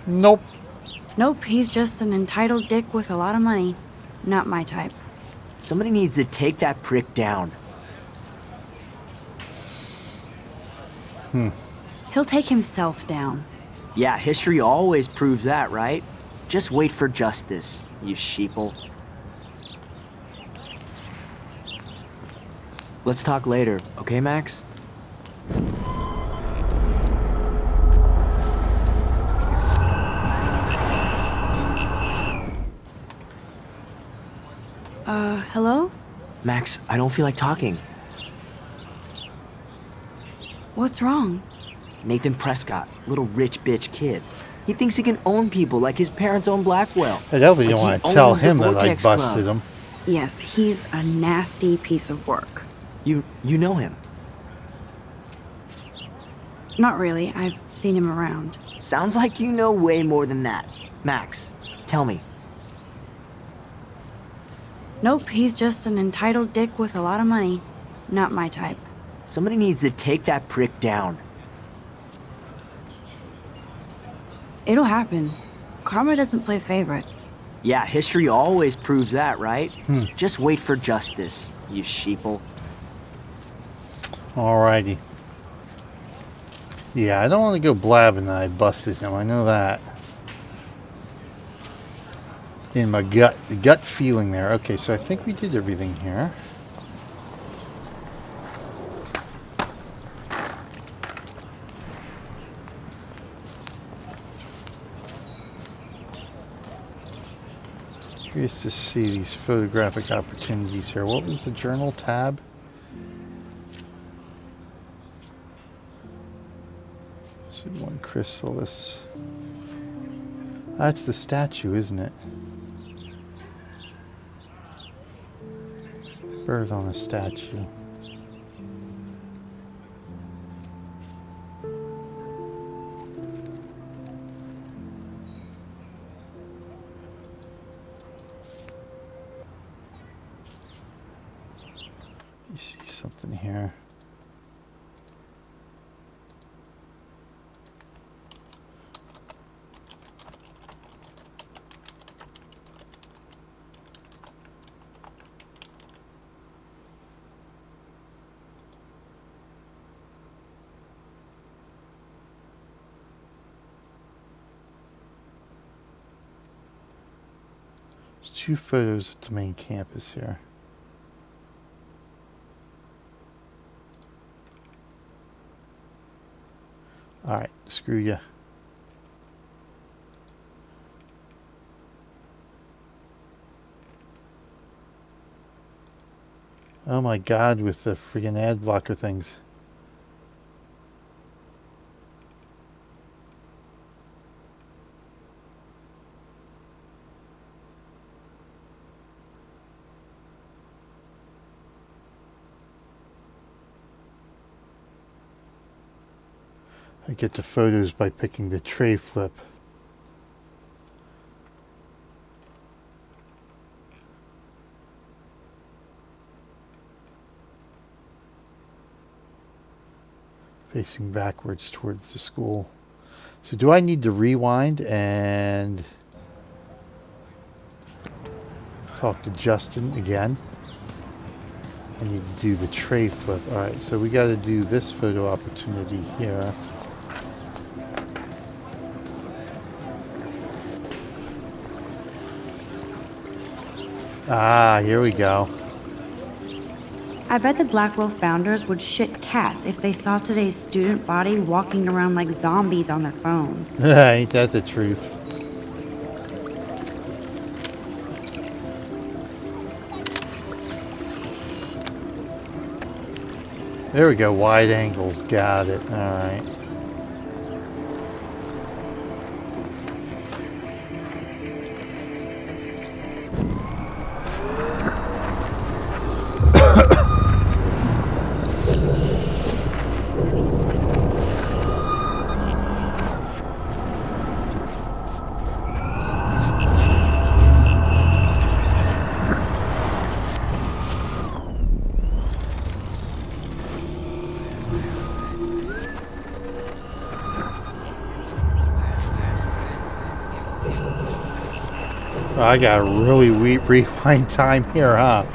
S1: Nope.
S2: Nope, he's just an entitled dick with a lot of money. Not my type.
S7: Somebody needs to take that prick down.
S2: He'll take himself down.
S7: Yeah, history always proves that, right? Just wait for justice, you sheeple. Let's talk later, okay, Max?
S2: Hello?
S7: Max, I don't feel like talking.
S2: What's wrong?
S7: Nathan Prescott, little rich bitch kid. He thinks he can own people like his parents own Blackwell.
S1: I definitely don't
S7: Like
S1: want
S7: he
S1: to tell
S7: owns the
S1: him that I
S7: Vortex
S1: busted
S7: Club.
S1: him.
S2: Yes, he's a nasty piece of work.
S7: You know him.
S2: Not really. I've seen him around.
S7: Sounds like you know way more than that. Max, tell me.
S2: Nope, he's just an entitled dick with a lot of money. Not my type.
S7: Somebody needs to take that prick down.
S2: It'll happen. Karma doesn't play favorites.
S7: Yeah, history always proves that, right? Just wait for justice, you sheeple.
S1: Alrighty. Yeah, I don't want to go blabbing that I busted him. I know that. In my gut feeling there. Okay, so I think we did everything here. Curious to see these photographic opportunities here. What was the journal tab? One chrysalis. That's the statue, isn't it? Bird on a statue. You see something here. There's 2 photos at the main campus here. Alright, screw ya. Oh my god, with the friggin' ad blocker things. I get the photos by picking the tray flip. Facing backwards towards the school. So do I need to rewind and talk to Justin again? I need to do the tray flip. Alright, so we got to do this photo opportunity here. Ah, here we go.
S2: I bet the Blackwell founders would shit cats if they saw today's student body walking around like zombies on their phones.
S1: Ain't that the truth? There we go, wide angles, got it. Alright. I got a really rewind time here, huh?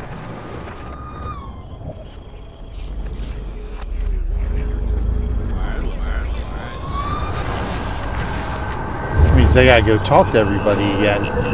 S1: Means I gotta go talk to everybody again.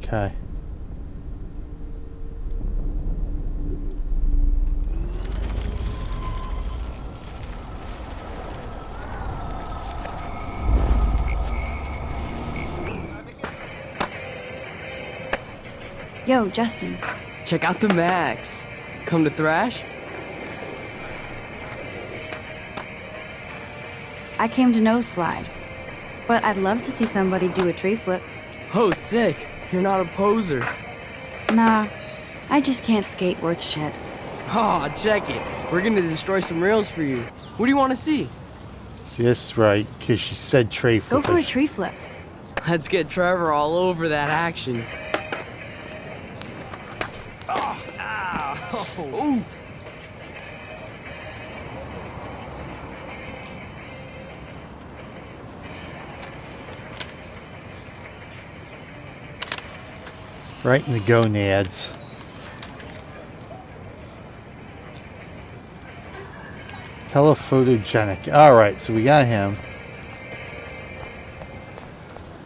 S1: Okay.
S2: Yo, Justin.
S14: Check out the Max. Come to thrash?
S2: I came to nose slide, but I'd love to see somebody do a tree flip.
S14: Oh, sick. You're not a poser.
S2: Nah, I just can't skate worth shit.
S14: Aw, check it. We're gonna destroy some rails for you. What do you want to see?
S1: See, this is right, because she said tray
S2: Go
S1: flip.
S2: for a tree flip.
S14: Let's get Trevor all over that action.
S11: Oh, ow. Ooh.
S1: Right in the gonads. Telephotogenic. Alright, so we got him.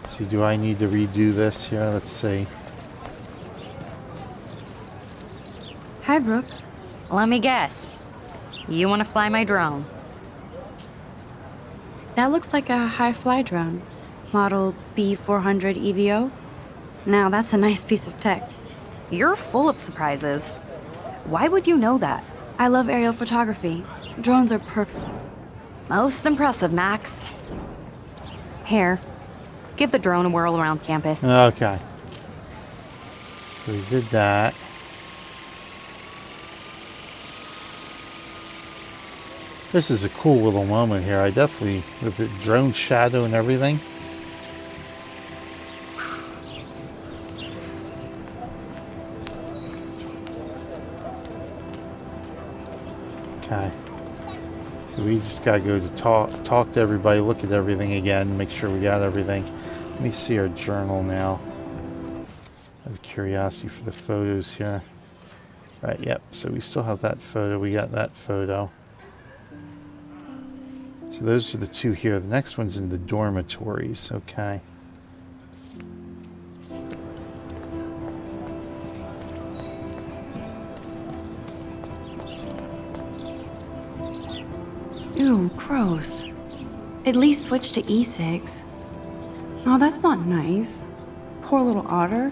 S1: See, do I need to redo this here? Let's see.
S2: Hi, Brooke.
S4: Let me guess. You want to fly my drone?
S2: That looks like a high-fly drone. Model B400 EVO. Now, that's a nice piece of tech.
S4: You're full of surprises. Why would you know that?
S2: I love aerial photography. Drones are perfect.
S4: Most impressive, Max. Here, give the drone a whirl around campus.
S1: Okay. So we did that. This is a cool little moment here. I definitely, with the drone shadow and everything. Okay. So we just gotta go to talk to everybody, look at everything again, make sure we got everything. Let me see our journal now. I have curiosity for the photos here. Right, yep, so we still have that photo. We got that photo. So those are the two here. The next one's in the dormitories. Okay.
S2: Ew, gross. At least switch to E6. Oh, that's not nice. Poor little otter.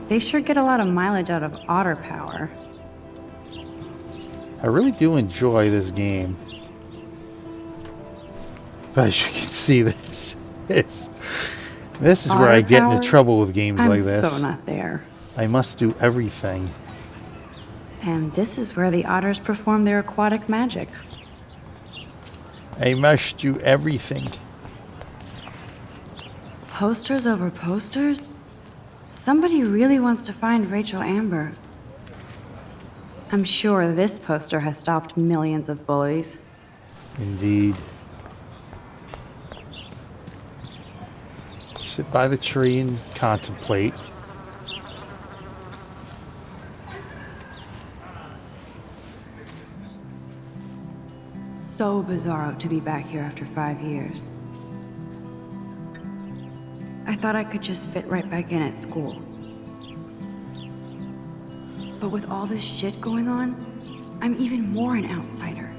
S2: They sure get a lot of mileage out of otter power.
S1: I really do enjoy this game. But as you can see, this is where I get into trouble with games like this.
S2: I'm so not there.
S1: I must do everything.
S2: And this is where the otters perform their aquatic magic.
S1: I must do everything.
S2: Posters over posters? Somebody really wants to find Rachel Amber. I'm sure this poster has stopped millions of bullies.
S1: Indeed. Sit by the tree and contemplate.
S2: So bizarro to be back here after 5 years. I thought I could just fit right back in at school. But with all this shit going on, I'm even more an outsider.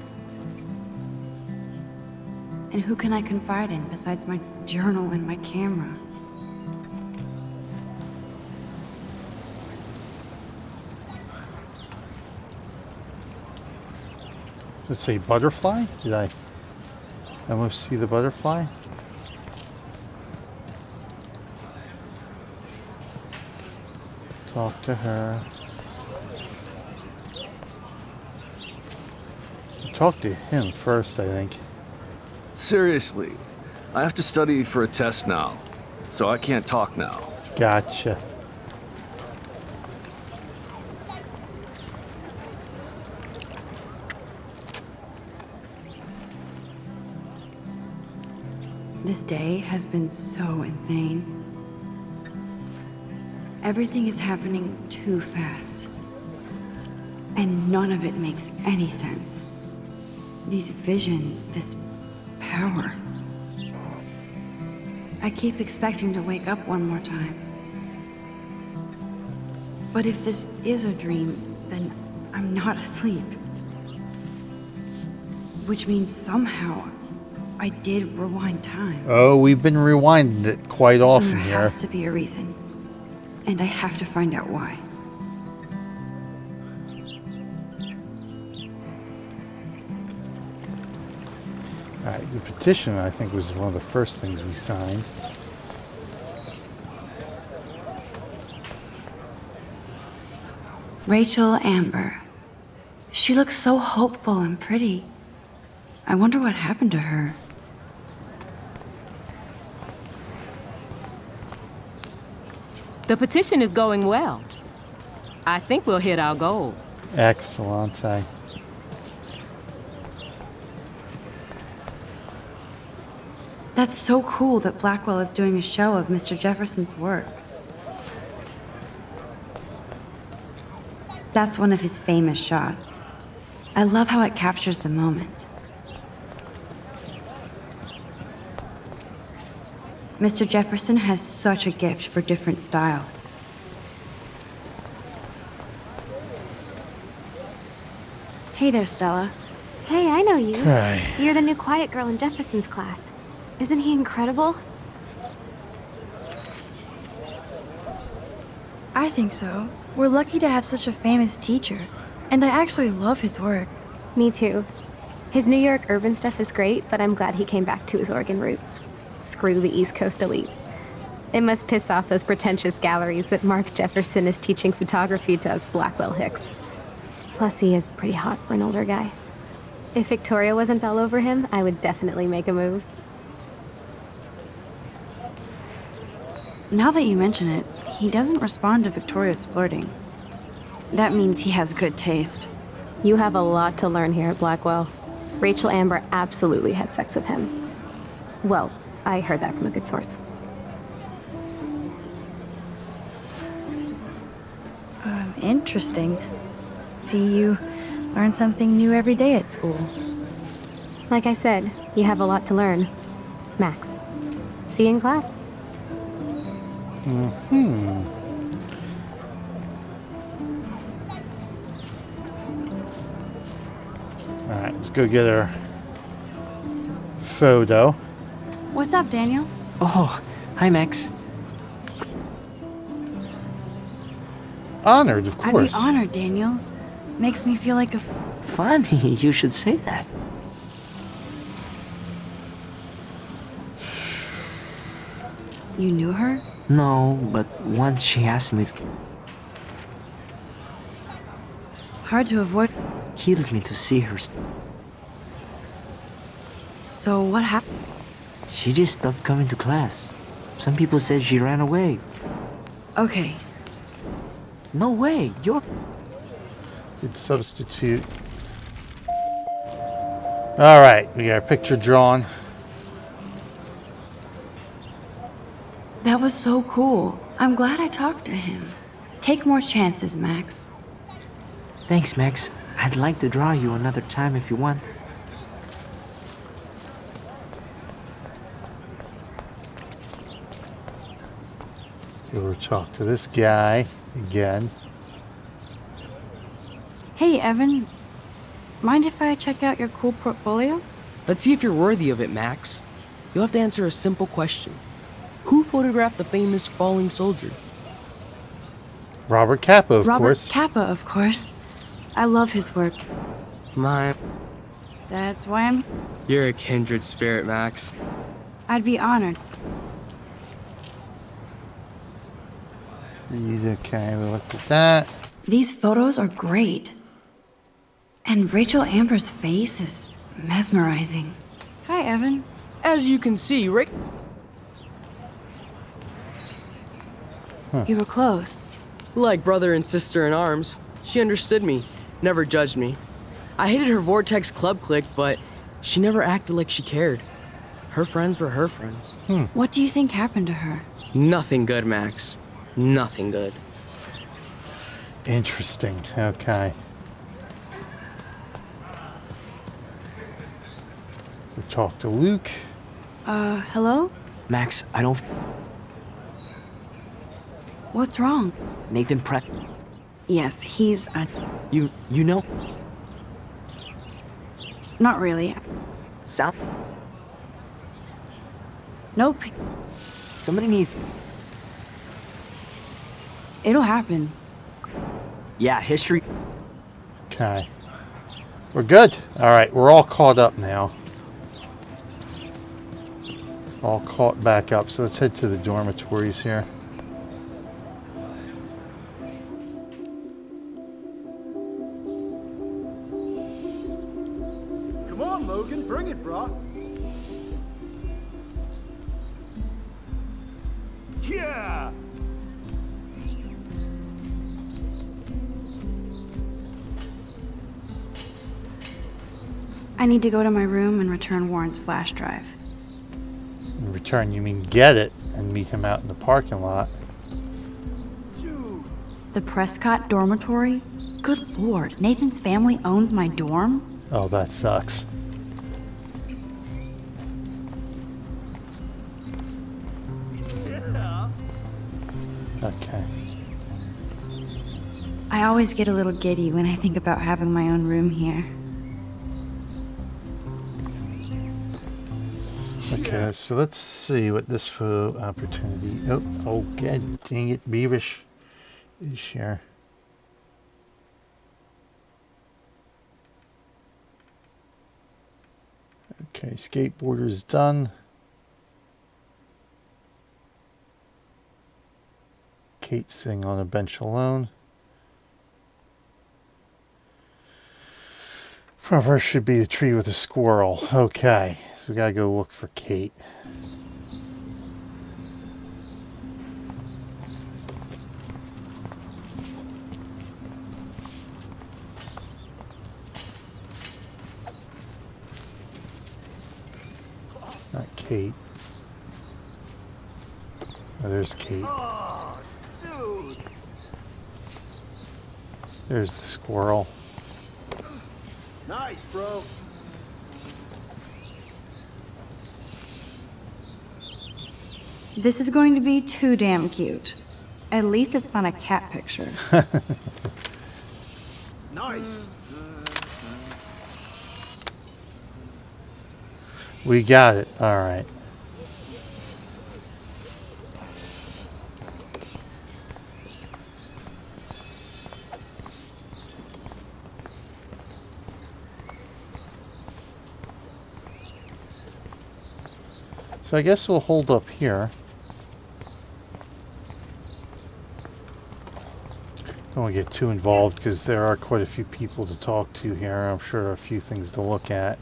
S2: And who can I confide in besides my journal and my camera?
S1: Let's say butterfly? Did I almost see the butterfly? Talk to her. Talk to him first, I think.
S11: Seriously, I have to study for a test now, so I can't talk now.
S1: Gotcha.
S2: This day has been so insane. Everything is happening too fast. And none of it makes any sense. These visions, this power. I keep expecting to wake up one more time. But if this is a dream, then I'm not asleep. Which means somehow I did rewind time.
S1: Oh, we've been rewinding it quite often
S2: There
S1: here.
S2: has to be a reason. And I have to find out why.
S1: Alright, the petition, I think, was one of the first things we signed.
S2: Rachel Amber. She looks so hopeful and pretty. I wonder what happened to her.
S13: The petition is going well. I think we'll hit our goal.
S1: Excellent.
S2: That's so cool that Blackwell is doing a show of Mr. Jefferson's work. That's one of his famous shots. I love how it captures the moment. Mr. Jefferson has such a gift for different styles.
S6: Hey there, Stella. Hey, I know you.
S1: Hi.
S6: You're the new quiet girl in Jefferson's class. Isn't he incredible?
S9: I think so. We're lucky to have such a famous teacher. And I actually love his work.
S6: Me too. His New York urban stuff is great, but I'm glad he came back to his Oregon roots. Screw the East Coast elite. It must piss off those pretentious galleries that Mark Jefferson is teaching photography to us Blackwell Hicks. Plus, he is pretty hot for an older guy. If Victoria wasn't all over him, I would definitely make a move.
S9: Now that you mention it, he doesn't respond to Victoria's flirting. That means he has good taste.
S6: You have a lot to learn here at Blackwell. Rachel Amber absolutely had sex with him. Well, I heard that from a good source.
S9: Interesting. See, you learn something new every day at school.
S6: Like I said, you have a lot to learn. Max. See you in class.
S1: Alright, let's go get our photo.
S9: What's up, Daniel?
S7: Oh, hi, Max.
S1: Honored, of course.
S9: I'd be honored, Daniel. Makes me feel like a...
S7: Funny, you should say that.
S9: You knew her?
S7: No, but once she asked me to...
S9: Hard to avoid.
S7: Kills me to see her.
S9: So what happened?
S7: She just stopped coming to class. Some people said she ran away.
S9: Okay.
S7: No way, you're...
S1: Good substitute. Alright, we got our picture drawn.
S9: That was so cool. I'm glad I talked to him. Take more chances, Max.
S7: Thanks, Max. I'd like to draw you another time if you want.
S1: Go talk to this guy again.
S9: Hey, Evan. Mind if I check out your cool portfolio?
S14: Let's see if you're worthy of it, Max. You'll have to answer a simple question. Who photographed the famous falling soldier?
S1: Robert Capa, of course.
S9: Robert Capa, of course. I love his work. That's why I'm...
S14: You're a kindred spirit, Max.
S9: I'd be honored.
S1: Okay, we'll look at that.
S9: These photos are great. And Rachel Amber's face is mesmerizing. Hi, Evan.
S14: As you can see, Rick...
S9: You were close.
S14: Like brother and sister in arms. She understood me, never judged me. I hated her Vortex Club clique, but she never acted like she cared. Her friends were her friends.
S9: What do you think happened to her?
S14: Nothing good, Max. Nothing good.
S1: Interesting. Okay. We'll talk to Luke.
S9: Hello?
S7: Max, I don't...
S9: What's wrong?
S7: Nathan Pratt...
S9: Yes, he's
S7: You know?
S9: Not really.
S7: Sound...
S9: Nope.
S7: Somebody needs...
S9: It'll happen.
S7: Yeah, history...
S1: Okay. We're good. Alright, we're all caught up now. All caught back up. So let's head to the dormitories here.
S10: Come on, Logan, bring it, brah. Yeah!
S9: I need to go to my room and return Warren's flash drive.
S1: In return, you mean get it and meet him out in the parking lot.
S9: The Prescott dormitory? Good lord, Nathan's family owns my dorm?
S1: Oh, that sucks. Okay.
S9: I always get a little giddy when I think about having my own room here.
S1: Okay, so let's see what this photo opportunity... Oh, god dang it, Beavish is here. Okay, skateboarder's done. Kate sitting on a bench alone. In front of her should be the tree with a squirrel. Okay, so we gotta go look for Kate. Not Kate. Oh, there's Kate. There's the squirrel.
S10: Nice, bro.
S2: This is going to be too damn cute. At least it's not a cat picture.
S10: Nice.
S1: We got it. All right. So I guess we'll hold up here. Don't want to get too involved because there are quite a few people to talk to here. I'm sure there are a few things to look at.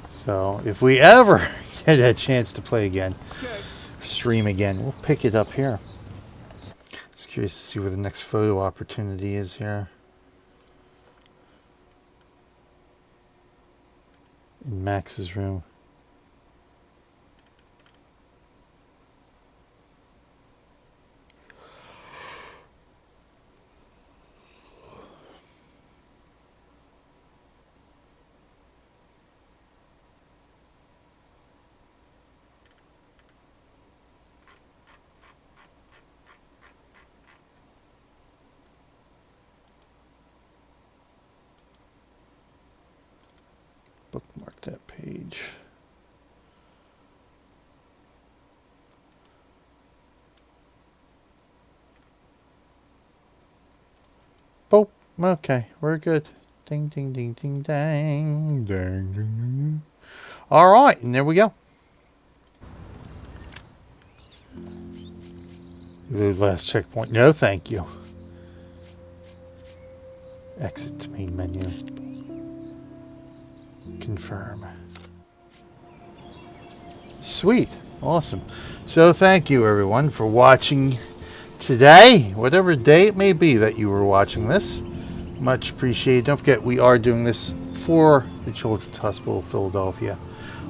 S1: So if we ever get a chance to play again, stream again, we'll pick it up here. Just curious to see where the next photo opportunity is here. In Max's room. Bookmark that page. Boop. Okay, we're good. Ding, ding, ding, ding, dang. Ding, ding, ding. All right, and there we go. The last checkpoint. No, thank you. Exit to main menu. Confirm. Sweet. Awesome. So thank you everyone for watching today, whatever day it may be that you were watching this. Much appreciated. Don't forget we are doing this for the Children's Hospital of Philadelphia.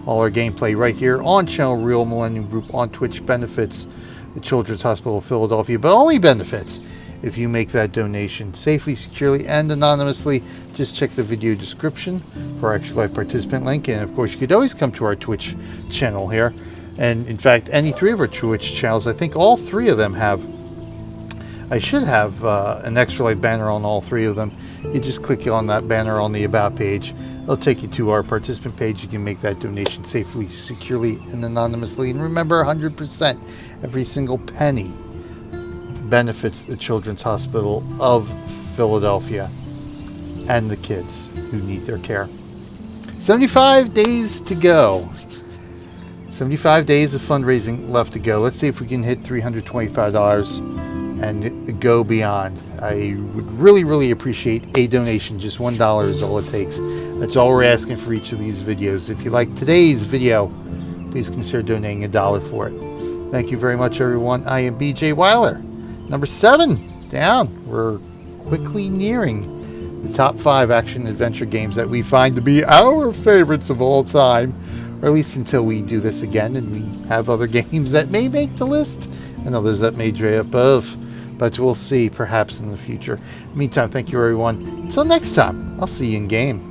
S1: All our gameplay right here on channel Real Millennium Group on Twitch benefits the Children's Hospital of Philadelphia, but only benefits if you make that donation safely, securely, and anonymously. Just check the video description for our Extra Life participant link. And of course, you could always come to our Twitch channel here. And in fact, any three of our Twitch channels, I think all three of them have, I should have an Extra Life banner on all three of them. You just click on that banner on the About page. It'll take you to our participant page. You can make that donation safely, securely, and anonymously. And remember, 100%, every single penny benefits the Children's Hospital of Philadelphia and the kids who need their care. 75 days to go. 75 days of fundraising left to go. Let's see if we can hit $325 and go beyond. I would really, really appreciate a donation. Just $1 is all it takes. That's all we're asking for each of these videos. If you like today's video, please consider donating $1 for it. Thank you very much, everyone. I am BJ Weiler. Number 7 down. We're quickly nearing the top 5 action-adventure games that we find to be our favorites of all time, or at least until we do this again and we have other games that may make the list and others that may dray above, but we'll see perhaps in the future. Meantime, thank you everyone. Until next time, I'll see you in game.